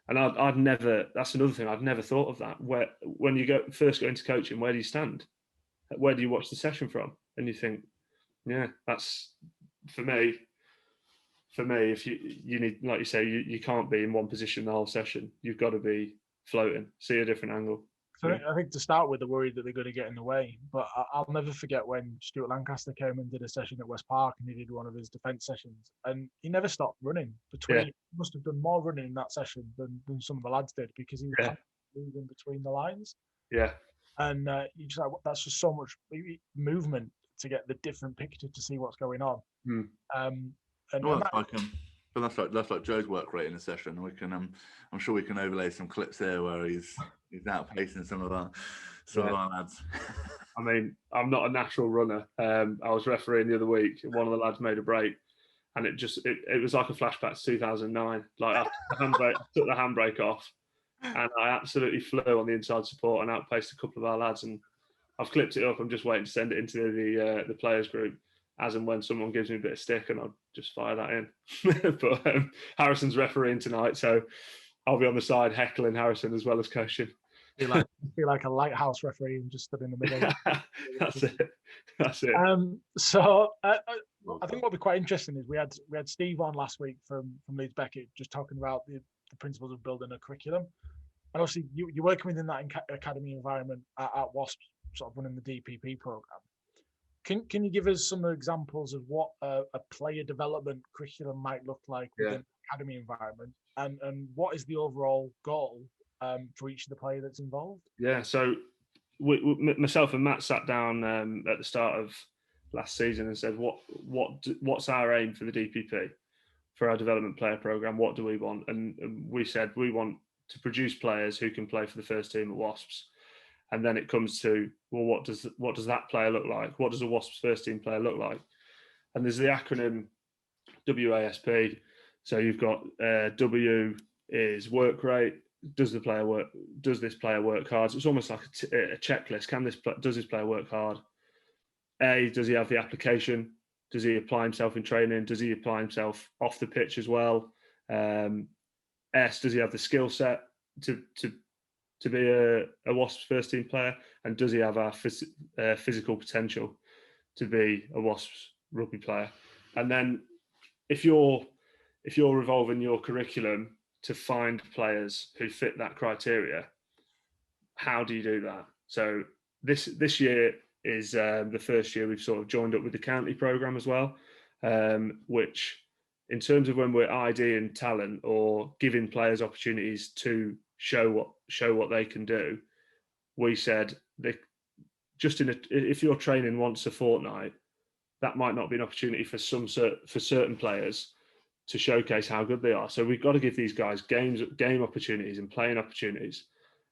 And that's another thing, I'd never thought of that. When you first go into coaching, where do you stand? Where do you watch the session from? And you think, that's, for me, for me, if you need, like you say, you can't be in one position the whole session. You've got to be floating, see a different angle. So I think to start with, they're worried that they're going to get in the way. But I'll never forget when Stuart Lancaster came and did a session at West Park, and he did one of his defence sessions, and he never stopped running. He must have done more running in that session than some of the lads did, because he was constantly moving between the lines. Yeah. And you just like, that's just so much movement to get the different picture to see what's going on. That's like Joe's work rate in a session. We can I'm sure we can overlay some clips here where he's outpacing some of our lads. I mean, I'm not a natural runner. I was refereeing the other week. One of the lads made a break, and it was like a flashback to 2009. Like I took the handbrake off, and I absolutely flew on the inside support and outpaced a couple of our lads. And I've clipped it up. I'm just waiting to send it into the players group as and when someone gives me a bit of stick, and I'll just fire that in. But Harrison's refereeing tonight, so I'll be on the side heckling Harrison as well as coaching. Be like a lighthouse referee and just stood in the middle. That's it. So I think what would be quite interesting is we had Steve on last week from Leeds Beckett, just talking about the principles of building a curriculum. And obviously you're working within that academy environment at Wasps, sort of running the DPP program. Can you give us some examples of what a player development curriculum might look like within the academy environment, and what is the overall goal for each of the players that's involved? Yeah, so myself and Matt sat down at the start of last season and said, what's our aim for the DPP, for our development player program? What do we want? And we said we want to produce players who can play for the first team at Wasps. And then it comes to, well, what does that player look like? What does a Wasps first team player look like? And there's the acronym WASP. So you've got W is work rate. Does this player work hard? So it's almost like a checklist. Does this player work hard? A, does he have the application? Does he apply himself in training? Does he apply himself off the pitch as well? S, does he have the skill set to be a Wasps first team player? And does he have our physical potential to be a Wasps rugby player? And then if you're evolving your curriculum to find players who fit that criteria, how do you do that? So this year is the first year we've sort of joined up with the county program as well, which in terms of when we're IDing talent or giving players opportunities to show what they can do, we said if you're training once a fortnight, that might not be an opportunity for certain players to showcase how good they are. So we've got to give these guys game opportunities and playing opportunities.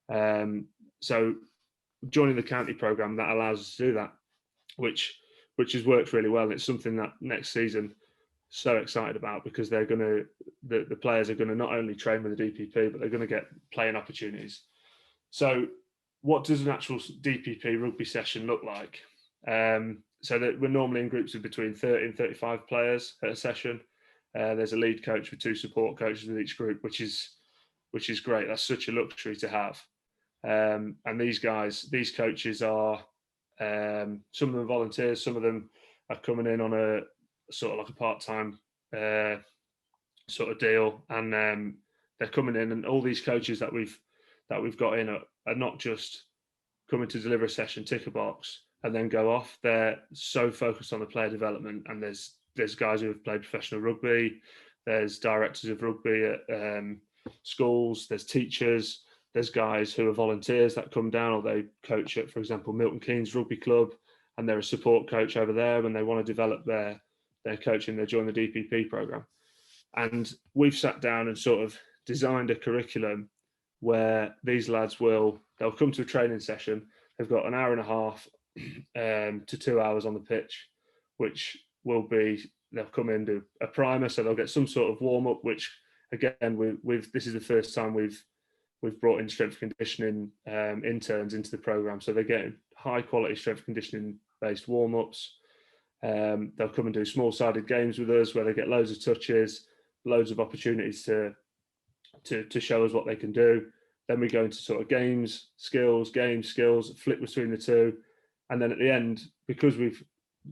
So joining the county program, that allows us to do that, which has worked really well. And it's something that next season, so excited about, because the players are going to not only train with the DPP, but they're going to get playing opportunities. So what does an actual DPP rugby session look like? So that we're normally in groups of between 30 and 35 players at a session. There's a lead coach with 2 support coaches with each group, which is great. That's such a luxury to have. And these coaches are, some of them volunteers, some of them are coming in on a sort of like a part-time sort of deal, and they're coming in, and all these coaches that we've got in are not just coming to deliver a session, tick a box, and then go off. They're so focused on the player development, and there's guys who have played professional rugby, there's directors of rugby at schools, there's teachers, there's guys who are volunteers that come down, or they coach at, for example, Milton Keynes Rugby Club, and they're a support coach over there, and they want to develop their coaching. They join the DPP program. And we've sat down and sort of designed a curriculum where these lads they'll come to a training session. They've got an hour and a half to 2 hours on the pitch, which will be, they'll come in, do a primer, so they'll get some sort of warm up, which again, this is the first time we've brought in strength conditioning interns into the program. So they're getting high quality strength conditioning based warm ups. They'll come and do small sided games with us where they get loads of touches, loads of opportunities to show us what they can do. Then we go into sort of game skills, flip between the two. And then at the end, because we've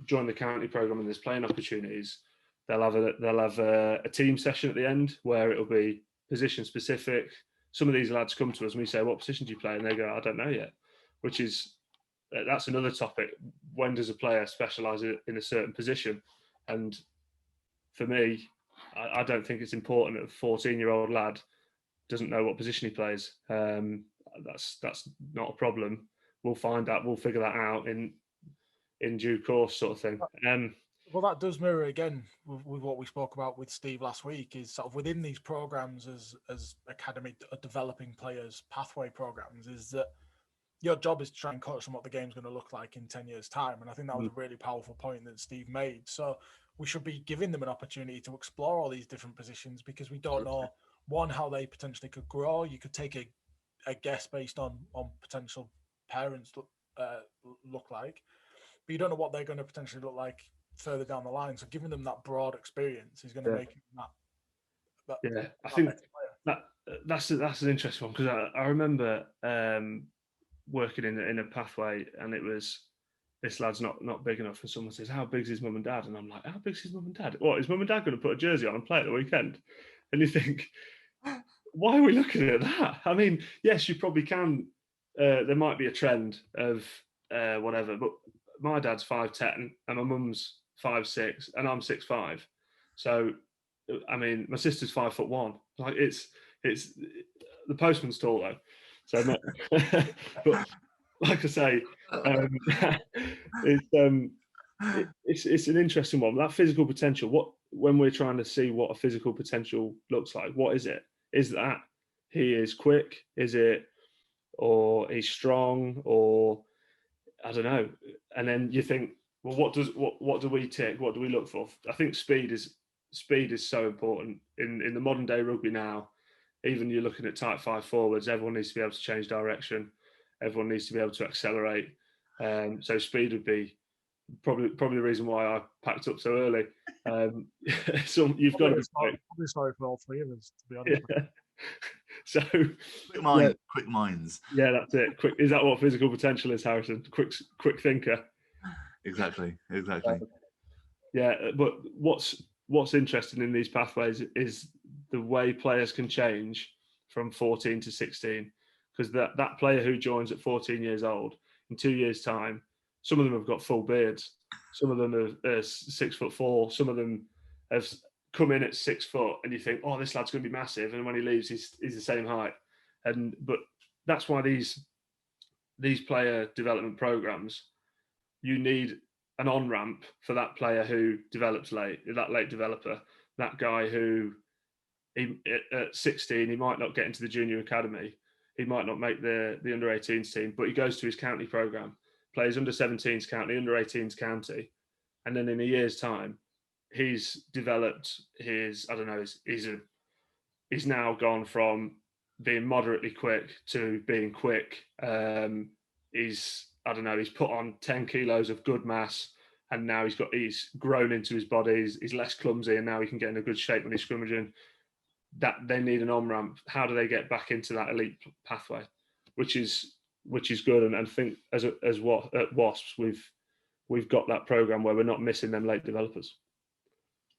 joined the county program and there's playing opportunities, They'll have a team session at the end where it'll be position specific. Some of these lads come to us and we say, "What position do you play?" And they go, "I don't know yet," which is that's another topic. When does a player specialise in a certain position? And for me, I don't think it's important that a 14-year-old lad doesn't know what position he plays. That's not a problem. We'll find out. We'll figure that out in due course, sort of thing. Well, that does mirror again with what we spoke about with Steve last week. Is sort of within these programs as academy developing players pathway programs, is that your job is to try and coach them what the game's going to look like in 10 years' time. And I think that was a really powerful point that Steve made. So we should be giving them an opportunity to explore all these different positions, because we don't know, one, how they potentially could grow. You could take a guess based on potential parents look like, but you don't know what they're going to potentially look like further down the line. So giving them that broad experience is going to make them that I think that's an interesting one, because I remember working in a pathway, and it was, this lad's not big enough, and someone says, "How big's his mum and dad?" And I'm like, "How big's his mum and dad? What, is mum and dad going to put a jersey on and play at the weekend?" And you think, why are we looking at that? I mean, yes, you probably can. There might be a trend of whatever, but my dad's 5'10" and my mum's 5'6" and I'm 6'5". So, I mean, my sister's 5'1". Like it's the postman's tall though. So, but like I say, it's an interesting one. That physical potential. When we're trying to see what a physical potential looks like, what is it? Is that he is quick? Is it, or he's strong, or I don't know? And then you think, well, what do we tick? What do we look for? I think speed is so important in the modern day rugby now. Even you're looking at type 5 forwards, everyone needs to be able to change direction. Everyone needs to be able to accelerate. So speed would be probably the reason why I packed up so early. So you've got to be probably sorry for all three of us, to be honest. Yeah. So quick minds. Yeah, that's it. Quick. Is that what physical potential is, Harrison? Quick thinker. Exactly. Yeah, but what's interesting in these pathways is the way players can change from 14 to 16, because that player who joins at 14 years old, in 2 years' time, some of them have got full beards, some of them are 6'4", some of them have come in at 6 foot, and you think, oh, this lad's going to be massive, and when he leaves, he's the same height. But that's why these player development programs, you need an on-ramp for that player who develops late, that late developer, that guy who at 16, he might not get into the junior academy, he might not make the under 18s team, but he goes to his county program, plays under 17s county, under 18s county, and then in a year's time, he's developed his, I don't know, he's now gone from being moderately quick to being quick. He's put on 10 kilos of good mass, and now he's grown into his body. He's less clumsy, and now he can get in a good shape when he's scrimmaging. That they need an on-ramp. How do they get back into that elite pathway? Which is good. And I think as what at Wasps we've got that program where we're not missing them late developers.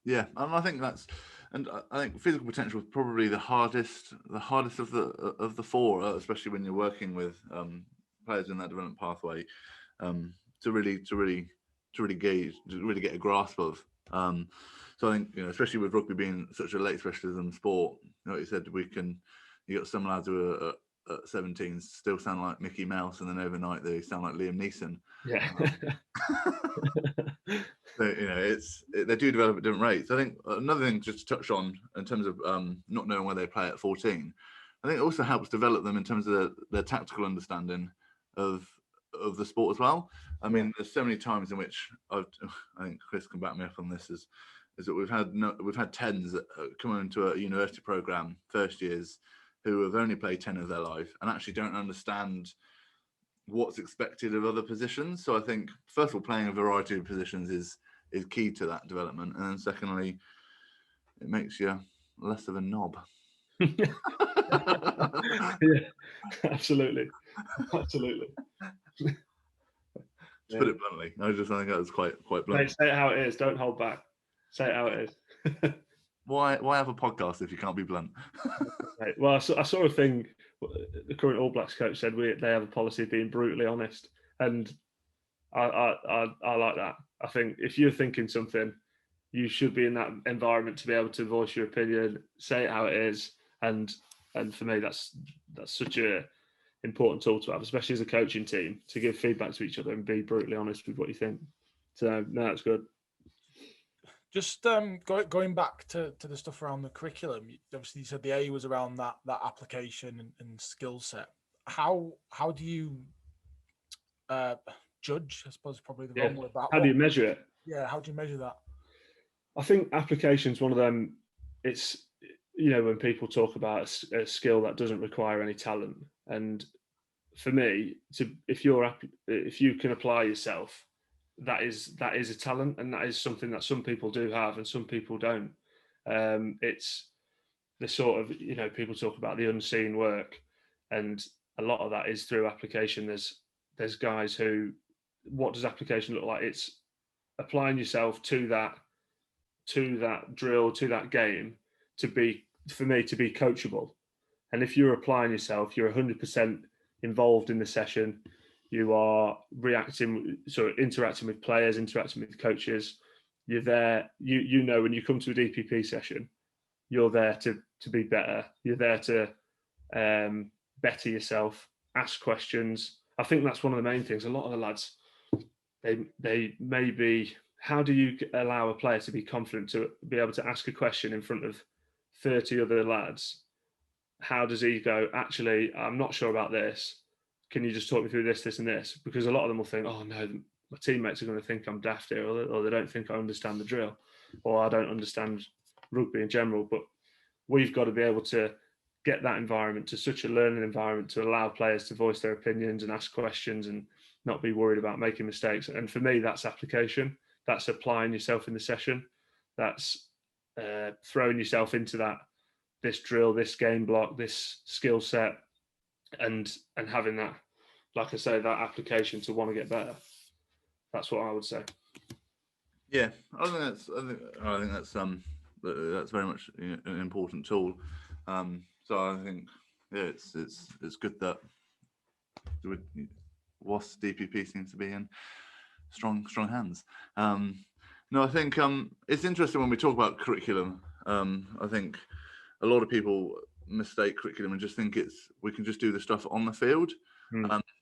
Yeah, and I think I think physical potential is probably the hardest of the four, especially when you're working with players in that development pathway, to really gauge, to really get a grasp of. So I think, especially with rugby being such a late specialism sport, like you said, you got some lads who are at 17 still sound like Mickey Mouse, and then overnight they sound like Liam Neeson. Yeah. So, they do develop at different rates. I think another thing just to touch on in terms of not knowing where they play at 14, I think it also helps develop them in terms of their tactical understanding of the sport as well. I mean, there's so many times in which I think Kris can back me up on this, is that we've had 10s that come into a university program, first years, who have only played 10 of their life and actually don't understand what's expected of other positions. So I think, first of all, playing a variety of positions is key to that development, and then secondly, it makes you less of a knob. Yeah, absolutely. To put it bluntly, I think that was quite blunt. Say it how it is. Don't hold back. Say it how it is. Why have a podcast if you can't be blunt? Right. Well, I saw a thing. The current All Blacks coach said they have a policy of being brutally honest, and I like that. I think if you're thinking something, you should be in that environment to be able to voice your opinion, say it how it is, and for me that's such a important tool to have, especially as a coaching team, to give feedback to each other and be brutally honest with what you think. So no, that's good. Just going back to the stuff around the curriculum. Obviously, you said the A was around that application and skill set. How do you judge? I suppose probably the wrong word. How do you measure it? Yeah, how do you measure that? I think application's one of them. It's, when people talk about a skill that doesn't require any talent, and for me, if you can apply yourself, that is a talent, and that is something that some people do have and some people don't. It's the sort of, people talk about the unseen work, and a lot of that is through application. There's guys who, what does application look like? It's applying yourself to that drill, to that game, to be coachable. And if you're applying yourself, you're 100% involved in the session. You are interacting with players, interacting with coaches. You're there. When you come to a DPP session, you're there to be better. You're there to better yourself, ask questions. I think that's one of the main things. A lot of the lads, they maybe, how do you allow a player to be confident to be able to ask a question in front of 30 other lads? How does he go, actually, I'm not sure about this. Can you just talk me through this, this, and this? Because a lot of them will think, oh no, my teammates are going to think I'm daft here, or they don't think I understand the drill, or I don't understand rugby in general. But we've got to be able to get that environment to such a learning environment to allow players to voice their opinions and ask questions and not be worried about making mistakes. And for me, that's application. That's applying yourself in the session. That's throwing yourself into this drill, this game block, this skill set, and having that, like I say, that application to want to get better. That's what I would say. Yeah, I think that's very much an important tool. So I think it's good that Wasps DPP seems to be in strong hands. No, I think it's interesting when we talk about curriculum. I think a lot of people mistake curriculum and just think we can just do the stuff on the field.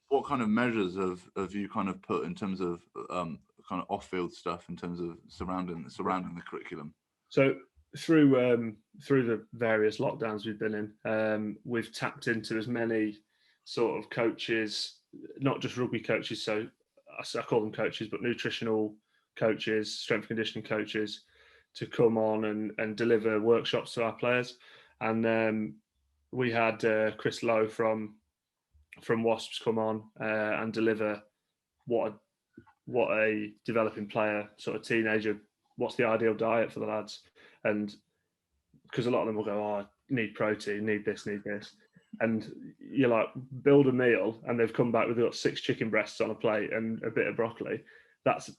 What kind of measures have you kind of put in terms of kind of off-field stuff in terms of surrounding the curriculum? So through the various lockdowns we've been in, we've tapped into as many sort of coaches, not just rugby coaches, so I call them coaches, but nutritional coaches, strength conditioning coaches, to come on and deliver workshops to our players. And we had Chris Lowe from Wasps come on and deliver what a developing player, sort of teenager, what's the ideal diet for the lads. And because a lot of them will go, oh, I need protein, need this. And you're like, build a meal, and they've come back with 6 chicken breasts on a plate and a bit of broccoli. That's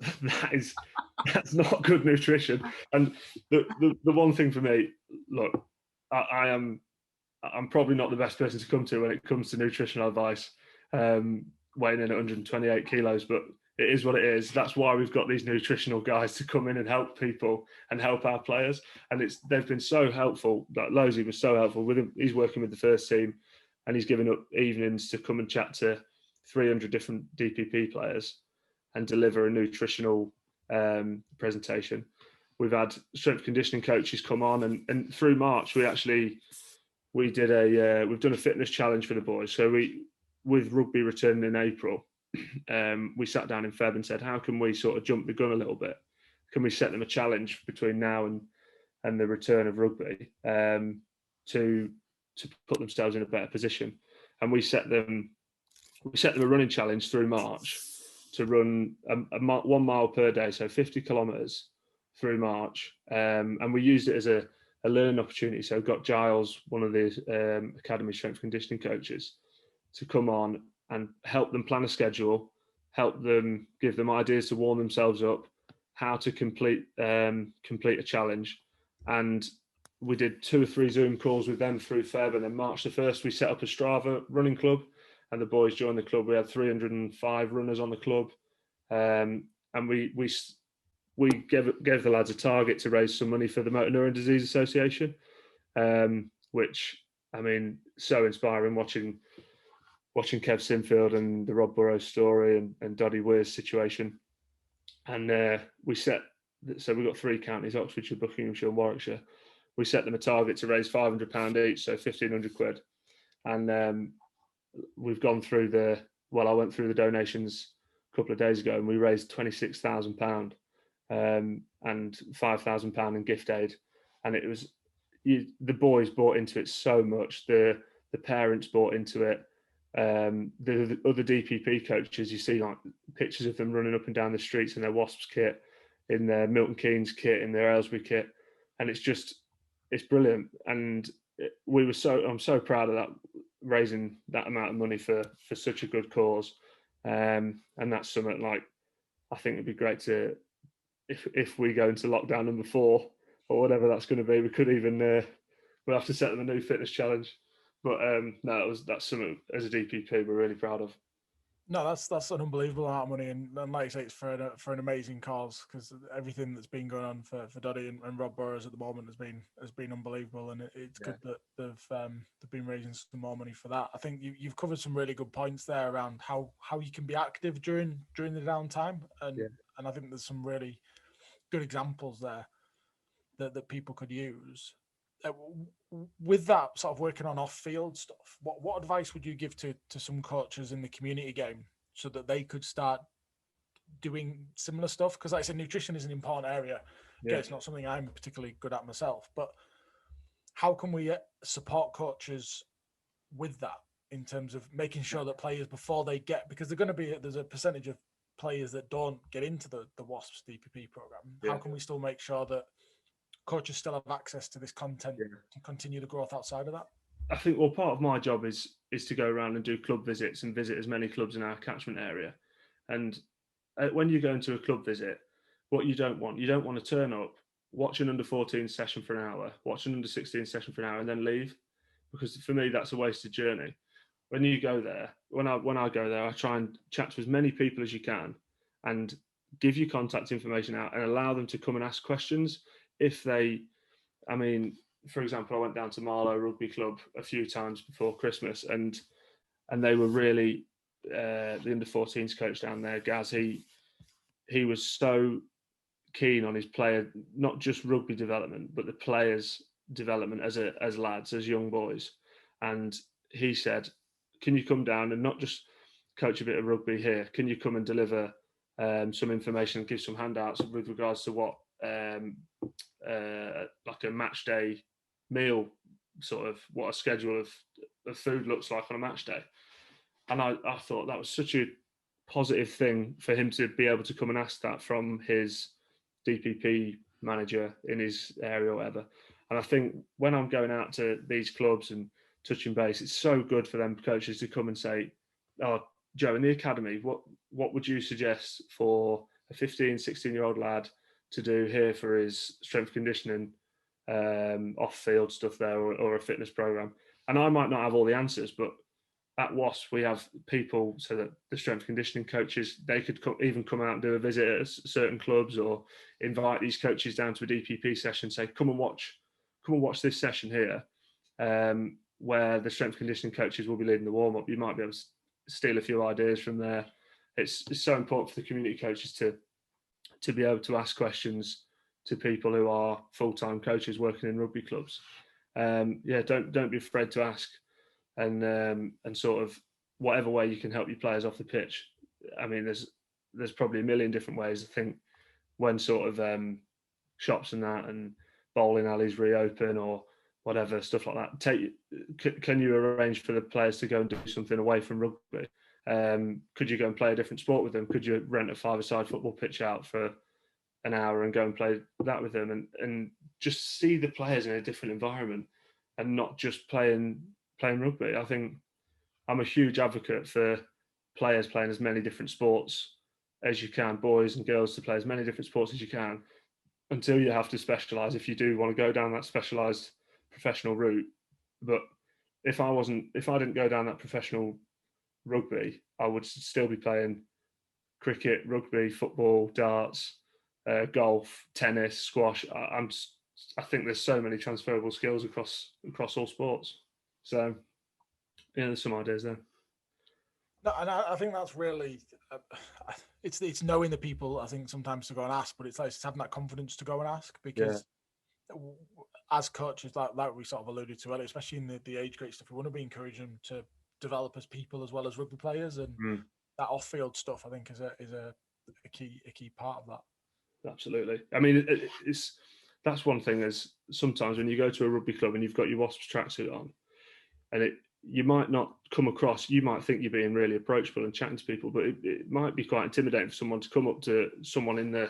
not good nutrition. And the one thing for me, look, I'm probably not the best person to come to when it comes to nutritional advice, weighing in at 128 kilos, but it is what it is. That's why we've got these nutritional guys to come in and help people and help our players. And they've been so helpful. Like Losey was so helpful with him. He's working with the first team, and he's given up evenings to come and chat to 300 different DPP players and deliver a nutritional presentation. We've had strength conditioning coaches come on, and through March we've done a fitness challenge for the boys. So with rugby returning in April, we sat down in Feb and said, how can we sort of jump the gun a little bit? Can we set them a challenge between now and the return of rugby to put themselves in a better position? And we set them a running challenge through March to run 1 mile per day, so 50 kilometres through March. And we used it as a learning opportunity. So got Giles, one of the Academy strength conditioning coaches, to come on and help them plan a schedule, help them, give them ideas to warm themselves up, how to complete a challenge, and we did 2 or 3 Zoom calls with them through Feb, and then March the 1st we set up a Strava running club, and the boys joined the club. We had 305 runners on the club, and we gave the lads a target to raise some money for the Motor Neuron Disease Association, which, I mean, so inspiring watching Kev Sinfield and the Rob Burrows story and Doddy Weir's situation. And we got 3 counties: Oxfordshire, Buckinghamshire and Warwickshire. We set them a target to raise £500 each, so 1,500 quid. And we've gone through I went through the donations a couple of days ago, and we raised £26,000 and £5,000 in gift aid. And it was, the boys bought into it so much. The parents bought into it. The other DPP coaches, you see like pictures of them running up and down the streets in their Wasps kit, in their Milton Keynes kit, in their Aylesbury kit, and it's brilliant. And I'm so proud of that, raising that amount of money for such a good cause. And that's something, like, I think it'd be great to, if we go into lockdown number 4 or whatever that's going to be, we could even we'll have to set them a new fitness challenge. But no, that's something as a DPP we're really proud of. No, that's an unbelievable amount of money, and like I say, it's for an amazing cause, because everything that's been going on for Doddy and Rob Burrows at the moment has been unbelievable, and it's good that they've been raising some more money for that. I think you've covered some really good points there around how you can be active during the downtime, and I think there's some really good examples there that people could use. With that sort of working on off-field stuff, what advice would you give to some coaches in the community game so that they could start doing similar stuff? Because, like I said, nutrition is an important area. Yeah, it's not something I'm particularly good at myself, but how can we support coaches with that in terms of making sure that players, before they get, because there's a percentage of players that don't get into the Wasps DPP program. How can we still make sure that coaches still have access to this content to continue the growth outside of that? I think, well, part of my job is to go around and do club visits and visit as many clubs in our catchment area. And when you go into a club visit, what you don't want to turn up, watch an under-14 session for an hour, watch an under-16 session for an hour, and then leave. Because for me, that's a wasted journey. When you go there, when I go there, I try and chat to as many people as you can and give you contact information out and allow them to come and ask questions. For example, I went down to Marlow Rugby Club a few times before Christmas, and they were really, the under-14s coach down there, Gaz, he was so keen on his player, not just rugby development, but the players' development as lads, as young boys. And he said, can you come down and not just coach a bit of rugby here? Can you come and deliver some information and give some handouts with regards to what like a match day meal, sort of what a schedule of food looks like on a match day? And I thought that was such a positive thing for him to be able to come and ask that from his DPP manager in his area or whatever. And I think when I'm going out to these clubs and touching base, it's so good for them coaches to come and say, oh, Joe, in the academy, what would you suggest for a 15, 16-year-old lad to do here for his strength conditioning, off-field stuff there, or a fitness program? And I might not have all the answers, but at Wasps, we have people so that the strength conditioning coaches, they could even come out and do a visit at certain clubs, or invite these coaches down to a DPP session, say, come and watch this session here, where the strength conditioning coaches will be leading the warm-up. You might be able to steal a few ideas from there. It's so important for the community coaches to be able to ask questions to people who are full-time coaches working in rugby clubs. Don't be afraid to ask, and sort of whatever way you can help your players off the pitch. I mean, there's probably a million different ways. I think when sort of shops and that and bowling alleys reopen or whatever, stuff like that, can you arrange for the players to go and do something away from rugby? Could you go and play a different sport with them? Could you rent a five-a-side football pitch out for an hour and go and play that with them, and just see the players in a different environment and not just playing rugby? I think I'm a huge advocate for players playing as many different sports as you can, boys and girls, to play as many different sports as you can until you have to specialise if you do want to go down that specialised professional route. But if I didn't go down that professional rugby, I would still be playing cricket, rugby, football, darts, golf, tennis, squash. I think there's so many transferable skills across all sports. So yeah, there's some ideas there. No, and I think that's really it's knowing the people. I think sometimes to go and ask, but it's like having that confidence to go and ask, because as coaches, like we sort of alluded to earlier, especially in the age grade stuff, we want to be encouraging them to develop as people as well as rugby players, and that off-field stuff I think is a key part of that. Absolutely. I mean, that's one thing. Is sometimes when you go to a rugby club and you've got your Wasps tracksuit on, and you might not come across, you might think you're being really approachable and chatting to people, but it might be quite intimidating for someone to come up to someone in the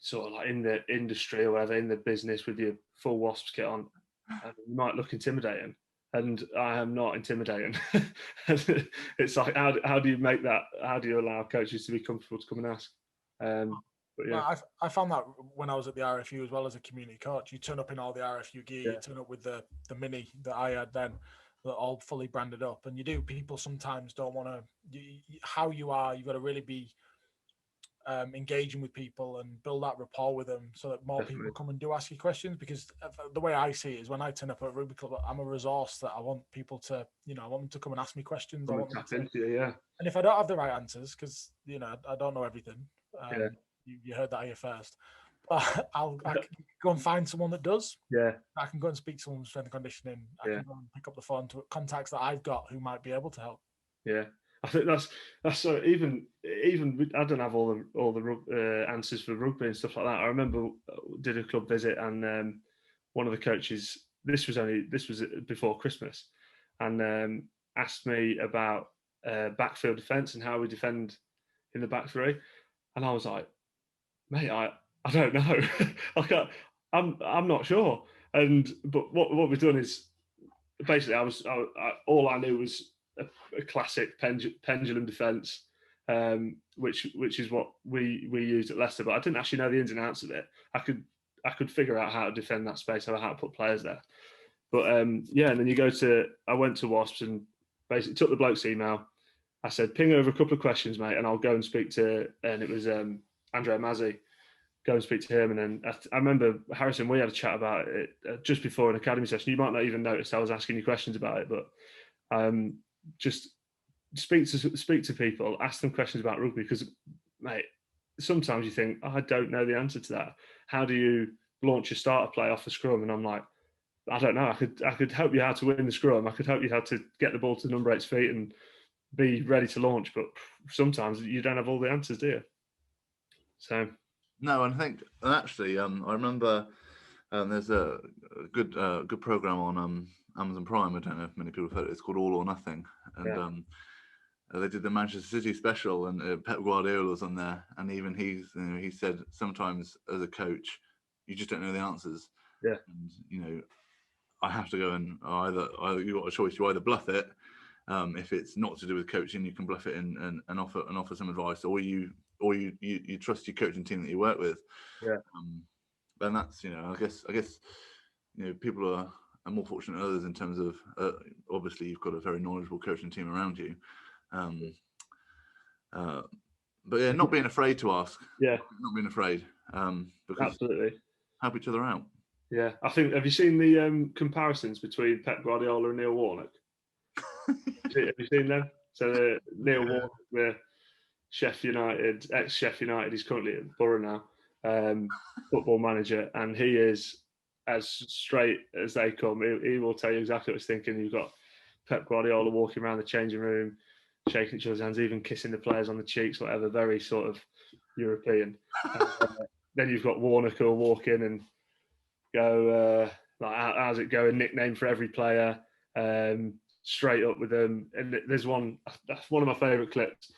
sort of like in the industry or whatever, in the business with your full Wasps kit on, and you might look intimidating. And I am not intimidating. It's like, how do you make that? How do you allow coaches to be comfortable to come and ask? But yeah, well, I found that when I was at the RFU as well as a community coach. You turn up in all the RFU gear, you turn up with the mini that I had then, that all fully branded up. And people sometimes don't want to, how you are, you've got to really be engaging with people and build that rapport with them so that more people come and do ask you questions. Because the way I see it is when I turn up at a rugby club, I'm a resource that I want people to, I want them to come and ask me questions. I want them to, and if I don't have the right answers, because, I don't know everything. You heard that here first. But I can go and find someone that does. Yeah. I can go and speak to someone with strength and conditioning. I can go and pick up the phone to contacts that I've got who might be able to help. Yeah. I think that's so even I don't have all the answers for rugby and stuff like that. I remember did a club visit and one of the coaches, this was before Christmas, and asked me about backfield defence and how we defend in the back three, and I was like, mate, I don't know. I'm not sure. But what we've done is basically all I knew was a classic pendulum defence, which is what we used at Leicester. But I didn't actually know the ins and outs of it. I could figure out how to defend that space, how to put players there. But and then I went to Wasps and basically took the bloke's email. I said, ping over a couple of questions, mate, and I'll go and speak to, and it was Andrea Mazzi, go and speak to him. And then I remember, Harrison, we had a chat about it just before an academy session. You might not even notice I was asking you questions about it, but just speak to people, ask them questions about rugby, because, mate, sometimes you think, I don't know the answer to that. How do you launch a starter play off a scrum? And I'm like, I don't know. I could help you how to win the scrum. I could help you how to get the ball to number 8's feet and be ready to launch, but sometimes you don't have all the answers, do you? So no, and I think, and actually, I remember there's a good program on Amazon Prime. I don't know if many people have heard it. It's called All or Nothing, and they did the Manchester City special, and Pep Guardiola was on there, and even he said sometimes as a coach, you just don't know the answers. Yeah, and I have to go and either you got a choice. You either bluff it. If it's not to do with coaching, you can bluff it and offer some advice, or you trust your coaching team that you work with. Yeah. And that's I guess people are more fortunate than others in terms of obviously you've got a very knowledgeable coaching team around you. But yeah, not being afraid to ask. Yeah. Not being afraid. Because absolutely help each other out. Yeah. I think, have you seen the comparisons between Pep Guardiola and Neil Warnock? Have you seen them? So Neil Warnock, the Sheffield United, ex-Sheffield United, he's currently at Borough now, football manager, and he is as straight as they come. He will tell you exactly what he's thinking. You've got Pep Guardiola walking around the changing room, shaking each other's hands, even kissing the players on the cheeks, whatever, very sort of European. Then you've got Warnock who'll walk in and go, like, how's it going? Nickname for every player. Straight up with them. And there's one of my favourite clips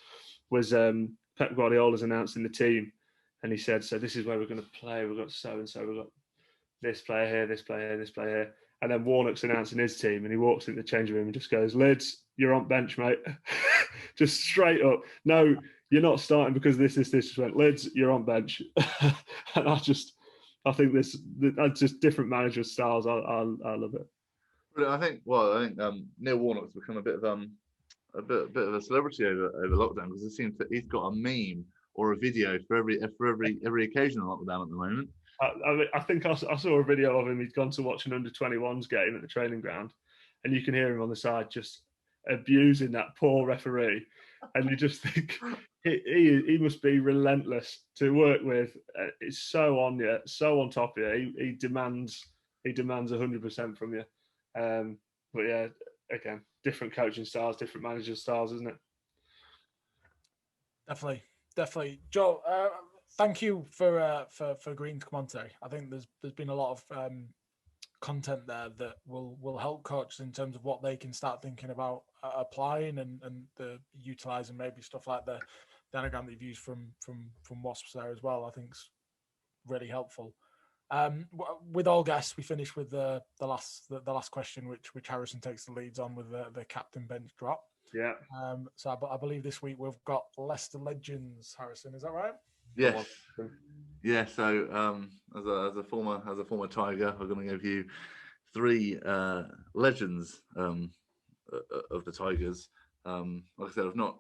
was Pep Guardiola's announcing the team, and he said, so this is where we're going to play. We've got so-and-so, we've got this player here, this player here, this player here. And then Warnock's announcing his team, and he walks in the changing room and just goes, Lids, you're on bench, mate. Just straight up. No, you're not starting because this. Just went, Lids, you're on bench. And I think that's just different manager styles. I love it. But I think Neil Warnock's become a bit of a celebrity over lockdown, because it seems that he's got a meme or a video for every occasion on lockdown at the moment. I think I saw a video of him. He'd gone to watch an under-21s game at the training ground, and you can hear him on the side just abusing that poor referee. And you just think he must be relentless to work with. It's so on you, so on top of you. He demands 100% from you. But yeah, again, different coaching styles, different manager styles, isn't it? Definitely. Joe, thank you for agreeing to come on today. I think there's been a lot of content there that will help coaches in terms of what they can start thinking about applying and the utilising maybe stuff like the anagram that you've used from Wasps there as well. I think it's really helpful. With all guests, we finish with the last question, which Harrison takes the leads on with the captain bench drop. Yeah. So I believe this week we've got Leicester legends. Harrison, is that right? Yes. Yeah. So as a former Tiger, I'm going to give you 3 legends of the Tigers. Like I said, I've not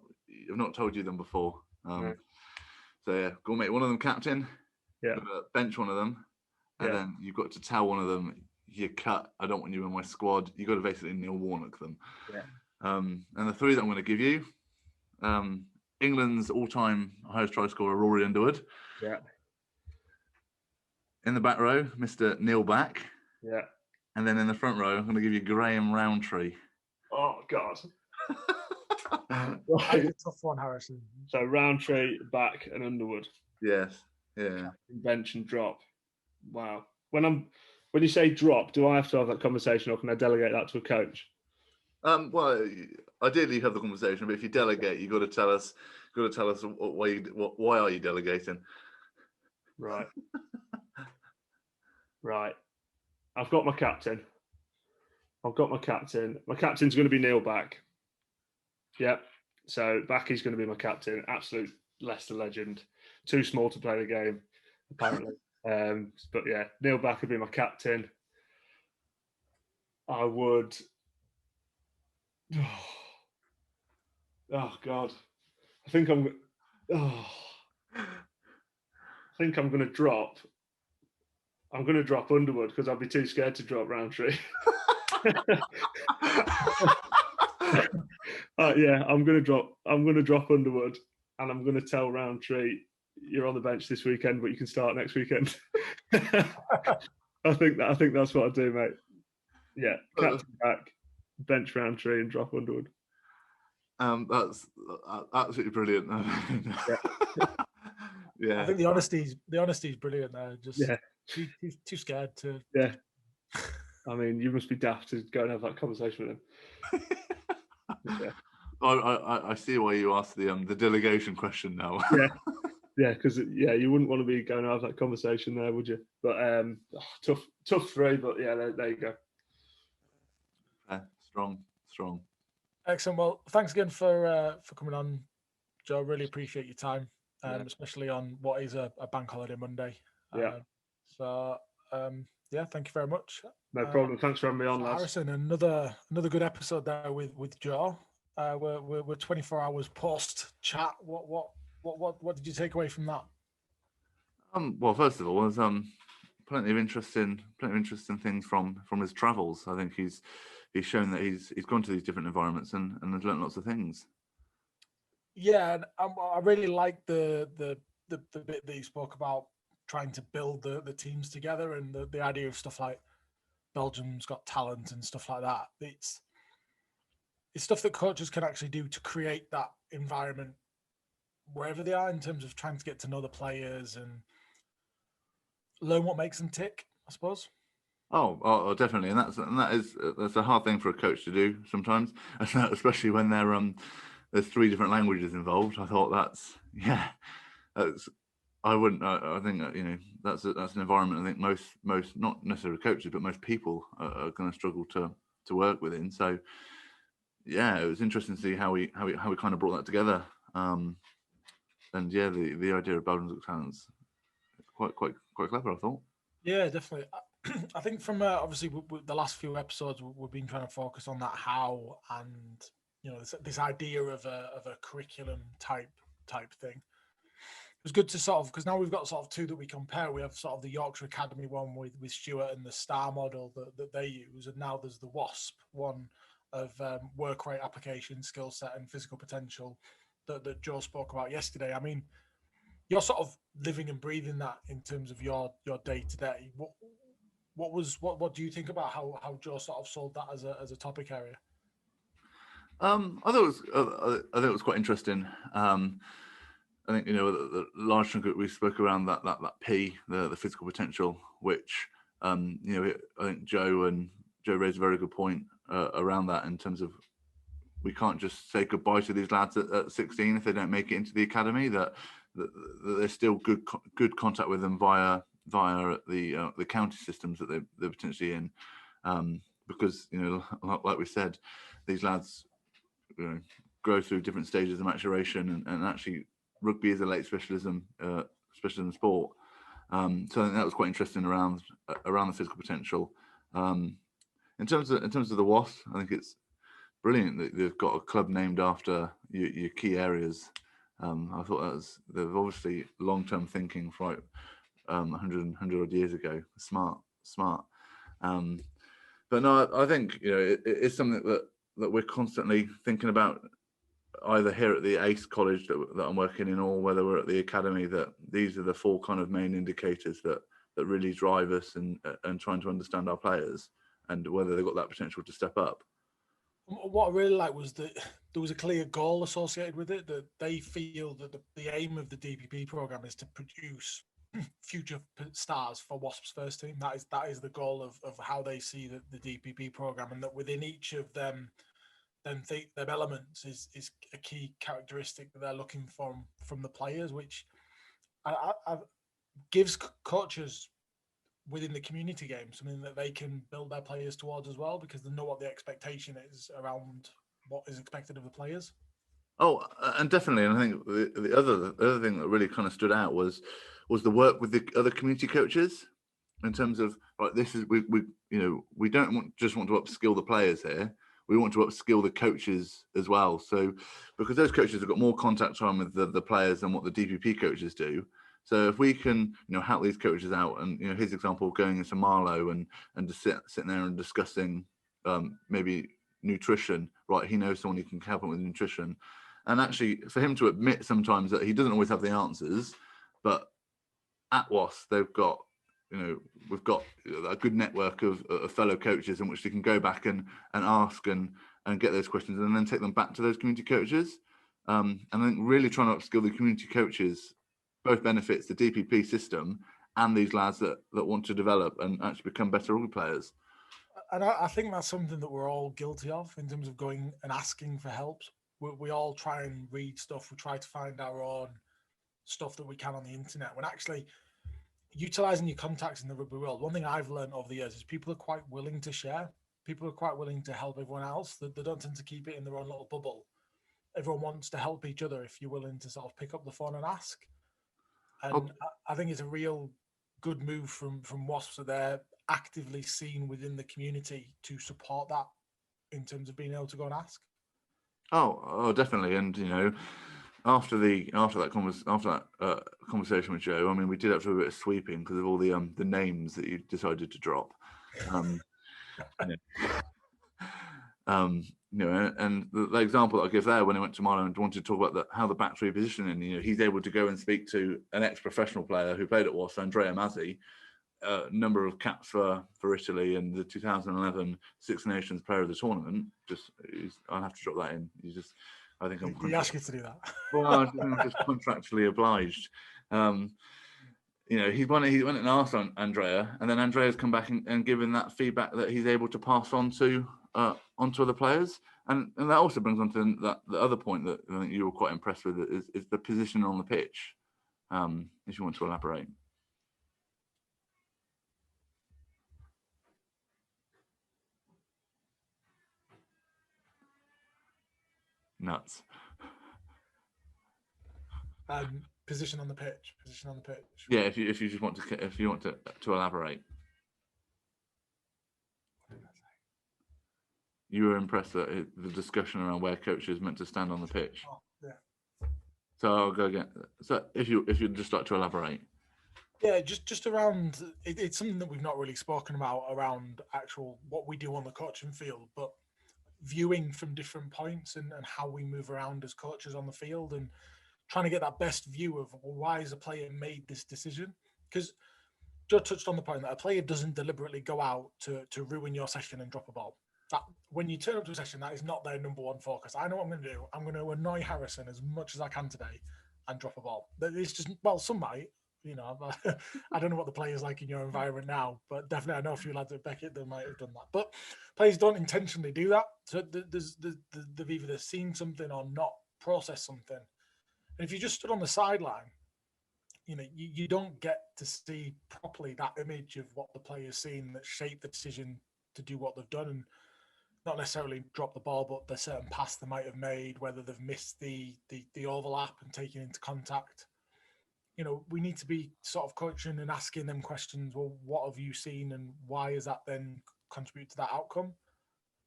told you them before. No. So yeah, go and make one of them captain. Yeah. Bench one of them, and then you've got to tell one of them, you cut. I don't want you in my squad. You've got to basically Neil Warnock them. Yeah. And the 3 that I'm going to give you, England's all-time highest try scorer, Rory Underwood. Yeah. In the back row, Mr. Neil Back. Yeah. And then in the front row, I'm going to give you Graham Rowntree. Oh God. That's a tough one, Harrison. So Rowntree, Back, and Underwood. Yes. Yeah. Bench and drop. Wow. When you say drop, do I have to have that conversation, or can I delegate that to a coach? Well, ideally you have the conversation, but if you delegate, you've got to tell us. Why are you delegating? Right. Right. I've got my captain. My captain's going to be Neil Back. Yep. So Backy's going to be my captain. Absolute Leicester legend. Too small to play the game, apparently. But yeah, Neil Back would be my captain. I would. Oh God. I think I'm going to drop. I'm going to drop Underwood because I'd be too scared to drop Rowntree. Yeah, I'm going to drop Underwood, and I'm going to tell Rowntree, you're on the bench this weekend, but you can start next weekend. I think that's what I do, mate. Yeah, captain Back, bench Rowntree, and drop Underwood. That's absolutely brilliant. Yeah. I think the honesty is brilliant there. Just too scared to. Yeah. I mean, you must be daft to go and have that conversation with him. Yeah. I see why you asked the delegation question now. Yeah, because you wouldn't want to be going to have that conversation there, would you? But tough 3, but yeah, there you go. Strong. Excellent. Well, thanks again for coming on, Joe. Really appreciate your time, especially on what is a bank holiday Monday. Yeah. Thank you very much. No problem. Thanks for having me on, lads. Harrison, another good episode there with Joe. We're 24 hours post chat. What did you take away from that? Well, first of all, there's plenty of interesting things from his travels. I think he's shown that he's gone to these different environments and has learned lots of things. Yeah, and I really like the bit that you spoke about trying to build the teams together, and the idea of stuff like Belgium's got talent and stuff like that. It's stuff that coaches can actually do to create that environment wherever they are, in terms of trying to get to know the players and learn what makes them tick, I suppose. Oh, definitely, and that's a hard thing for a coach to do sometimes, especially when there's 3 different languages involved. I thought I think that's an environment I think most not necessarily coaches, but most people are going to struggle to work within. So yeah, it was interesting to see how we kind of brought that together. yeah, the idea of Belgium's Got Talent's quite clever, I thought. Yeah, definitely. I think from obviously the last few episodes we've been trying to focus on that how, and this idea of a curriculum type thing. It was good to sort of, because now we've got sort of two that we compare. We have sort of the Yorkshire Academy one with Stuart and the STAR model that they use, and now there's the Wasp one of work rate, application, skill set, and physical potential that Joe spoke about yesterday. I mean, you're sort of living and breathing that in terms of your day to day. What do you think about how Joe sort of sold that as a topic area? I thought it was quite interesting. I think the large chunk we spoke around that P, the physical potential, which I think Joe raised a very good point around that in terms of we can't just say goodbye to these lads at 16 if they don't make it into the academy. That there's still good contact with them via the county systems that they're potentially in, because like we said, these lads grow through different stages of maturation, and actually rugby is a late specialism sport. So I think that was quite interesting around the physical potential. In terms of the Wasps, I think it's brilliant that they've got a club named after your key areas. I thought they're obviously long-term thinking for 100 odd years ago. Smart. But no, I think it's something that we're constantly thinking about, either here at the ACE college that I'm working in, or whether we're at the academy, that these are the four kind of main indicators that really drive us and trying to understand our players and whether they've got that potential to step up. What I really liked was that there was a clear goal associated with it, that they feel that the aim of the DPP program is to produce future stars for Wasps first team. That is the goal of how they see the DPP program, and that within each of them elements is a key characteristic that they're looking from the players, which I gives coaches within the community game something that they can build their players towards as well, because they know what the expectation is around what is expected of the players. Oh, and definitely, and I think the other thing that really kind of stood out was the work with the other community coaches, in terms of this is we don't just want to upskill the players here. We want to upskill the coaches as well. So because those coaches have got more contact time with the players than what the DPP coaches do. So if we can, help these coaches out, and his example of going into Marlow and just sitting there and discussing maybe nutrition, right? He knows someone who can help him with nutrition, and actually for him to admit sometimes that he doesn't always have the answers, but at WAS they've got, we've got a good network of fellow coaches in which they can go back and ask and get those questions, and then take them back to those community coaches. And then really trying to upskill the community coaches both benefits the DPP system and these lads that want to develop and actually become better rugby players. And I think that's something that we're all guilty of in terms of going and asking for help. We all try and read stuff. We try to find our own stuff that we can on the internet, when actually utilising your contacts in the rugby world, one thing I've learned over the years is people are quite willing to share. People are quite willing to help everyone else. They don't tend to keep it in their own little bubble. Everyone wants to help each other if you're willing to sort of pick up the phone and ask. And I think it's a real good move from Wasps, so they're actively seen within the community to support that in terms of being able to go and ask. Oh, definitely. And after that conversation with Joe, I mean, we did have to do a bit of sweeping because of all the names that you decided to drop. And the example that I give there, when he went to Marlow and wanted to talk about how the back's repositioning, he's able to go and speak to an ex-professional player who played at Wasps, Andrea Mazzi, number of caps for Italy, and the 2011 Six Nations Player of the Tournament. I'll have to drop that in. I think I'm. He asked you to do that. Well, I'm just contractually obliged. He went and asked on Andrea, and then Andrea's come back and given that feedback that he's able to pass on to onto other players, and that also brings on to the other point that I think you were quite impressed with, is the position on the pitch. If you want to elaborate. Nuts. Position on the pitch. Position on the pitch. Yeah, if you just want to elaborate. You were impressed at the discussion around where coaches meant to stand on the pitch. Oh, yeah. So I'll go again. So if you'd just like to elaborate. Yeah, just around. It's something that we've not really spoken about around actual what we do on the coaching field, but viewing from different points and how we move around as coaches on the field and trying to get that best view of why has a player made this decision. Because Joe touched on the point that a player doesn't deliberately go out to ruin your session and drop a ball. That when you turn up to a session, that is not their number one focus. I know what I'm going to do. I'm going to annoy Harrison as much as I can today and drop a ball. It's just, well, some might. I don't know what the players like in your environment now, but definitely I know a few lads at Beckett that might have done that. But players don't intentionally do that. So they've either seen something or not processed something. And if you just stood on the sideline, you don't get to see properly that image of what the player's seen that shaped the decision to do what they've done, and not necessarily drop the ball, but the certain pass they might have made, whether they've missed the overlap and taken into contact. We need to be sort of coaching and asking them questions. Well, what have you seen and why has that then contribute to that outcome?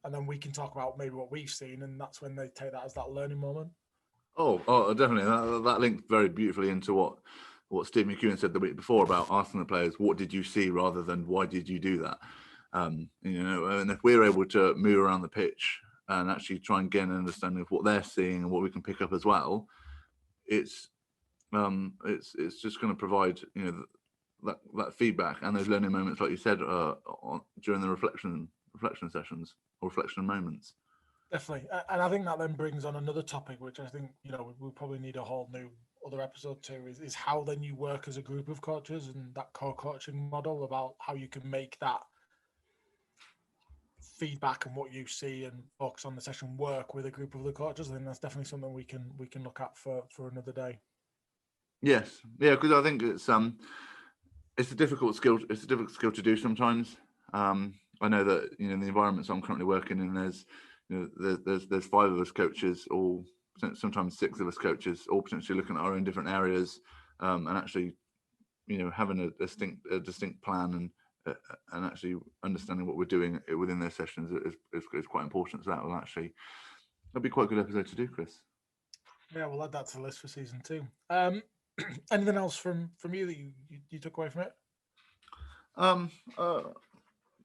And then we can talk about maybe what we've seen, and that's when they take that as that learning moment. Oh, definitely. That linked very beautifully into what Steve McEwen said the week before about asking the players, what did you see rather than why did you do that? And if we're able to move around the pitch and actually try and get an understanding of what they're seeing and what we can pick up as well, it's just going to provide that feedback and those learning moments, like you said, during the reflection sessions or reflection moments. Definitely, and I think that then brings on another topic, which I think we probably need a whole new other episode to, is how then you work as a group of coaches and that co-coaching model about how you can make that feedback and what you see and focus on the session work with a group of the coaches. I think that's definitely something we can look at for another day. Yes, yeah, because I think it's a difficult skill. It's a difficult skill to do sometimes. I know that in the environments I'm currently working in, there's 5 of us coaches, or sometimes 6 of us coaches, all potentially looking at our own different areas, and actually, having a distinct plan and actually understanding what we're doing within those sessions is quite important. So that'd be quite a good episode to do, Kris. Yeah, we'll add that to the list for season 2. Anything else from you that you took away from it?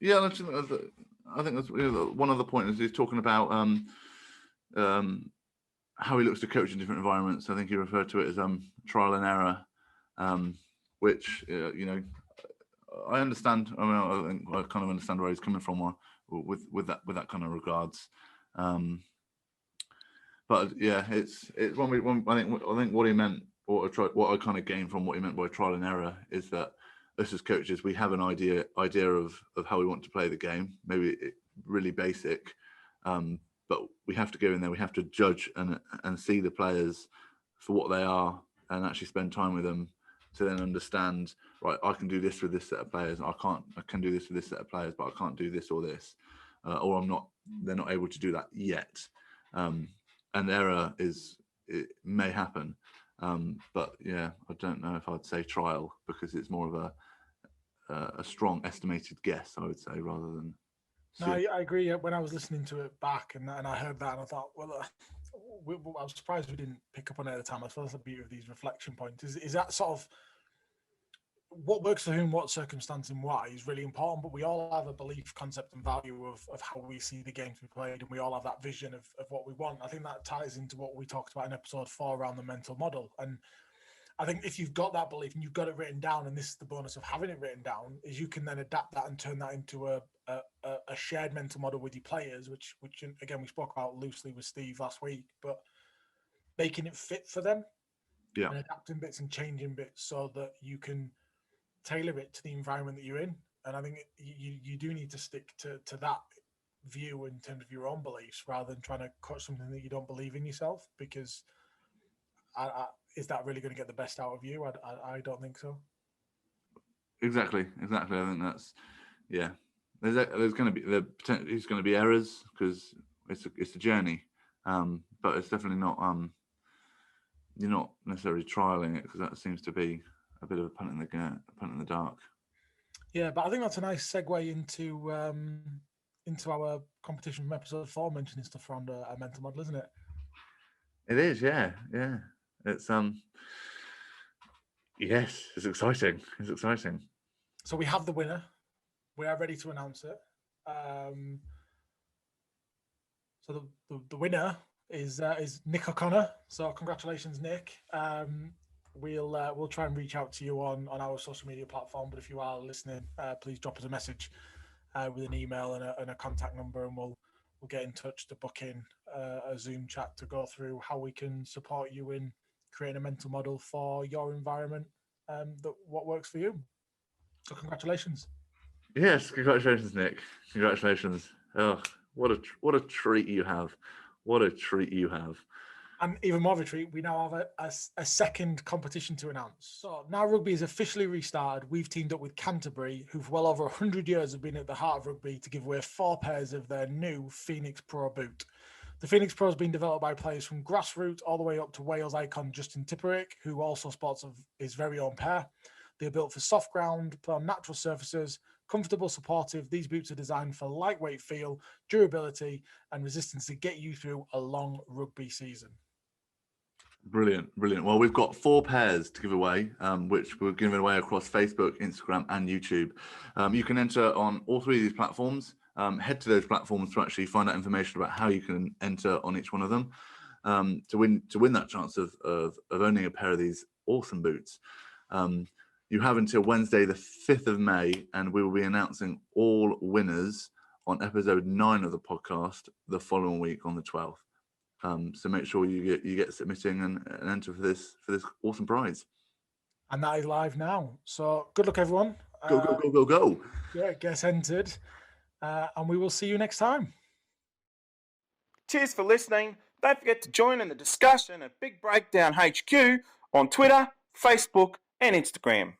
Yeah, I think that's one of the points is talking about how he looks to coach in different environments. I think he referred to it as trial and error, which I understand. I mean, I think I kind of understand where he's coming from with that kind of regards. But yeah, it's when I think what he meant, what I kind of gained from what he meant by trial and error is that us as coaches, we have an idea of how we want to play the game, maybe really basic, but we have to go in there, we have to judge and see the players for what they are and actually spend time with them to then understand, right, I can do this with this set of players, I can do this with this set of players, but I can't do this or this, or they're not able to do that yet. And error it may happen. But yeah, I don't know if I'd say trial, because it's more of a strong estimated guess, I would say, rather than. No, I agree. When I was listening to it back and I heard that, and I thought, well, I was surprised we didn't pick up on it at the time. I suppose that's the beauty of these reflection points. Is that sort of what works for whom, what circumstance, and why is really important. But we all have a belief, concept, and value of how we see the games we played, and we all have that vision of what we want. I think that ties into what we talked about in episode 4 around the mental model. And I think if you've got that belief and you've got it written down, and this is the bonus of having it written down, is you can then adapt that and turn that into a shared mental model with your players, which again we spoke about loosely with Steve last week, but making it fit for them, and adapting bits and changing bits so that you can tailor it to the environment that you're in. And I think you do need to stick to that view in terms of your own beliefs, rather than trying to cut something that you don't believe in yourself, because is that really going to get the best out of you? I don't think so. Exactly. I think that's, yeah. There's going to be errors, because it's a journey, but it's definitely not you're not necessarily trialing it, because that seems to be a bit of a punt in the dark. Yeah, but I think that's a nice segue into our competition from episode 4, mentioning stuff around a mental model, isn't it? It is, yeah. It's yes, it's exciting. It's exciting. So we have the winner. We are ready to announce it. So the winner is Nick O'Connor. So congratulations, Nick. We'll try and reach out to you on our social media platform. But if you are listening, please drop us a message with an email and a contact number, and we'll get in touch to book in a Zoom chat to go through how we can support you in creating a mental model for your environment, what works for you. So congratulations. Yes, congratulations, Nick. Congratulations. Oh, what a treat you have. What a treat you have. And even more of a treat, we now have a second competition to announce. So now rugby is officially restarted. We've teamed up with Canterbury, who for well over 100 years have been at the heart of rugby, to give away 4 pairs of their new Phoenix Pro boot. The Phoenix Pro has been developed by players from grassroots all the way up to Wales icon Justin Tipperick, who also sports his very own pair. They're built for soft ground, play on natural surfaces, comfortable, supportive. These boots are designed for lightweight feel, durability, and resistance to get you through a long rugby season. Brilliant. Well, we've got 4 pairs to give away, which we're giving away across Facebook, Instagram, and YouTube. You can enter on all 3 of these platforms. Head to those platforms to actually find out information about how you can enter on each one of them to win that chance of owning a pair of these awesome boots. You have until Wednesday, the 5th of May, and we will be announcing all winners on episode 9 of the podcast the following week on the 12th. So make sure you get submitting and enter for this awesome prize. And that is live now. So good luck, everyone. Go. Yeah, get entered. And we will see you next time. Cheers for listening. Don't forget to join in the discussion at Big Breakdown HQ on Twitter, Facebook, and Instagram.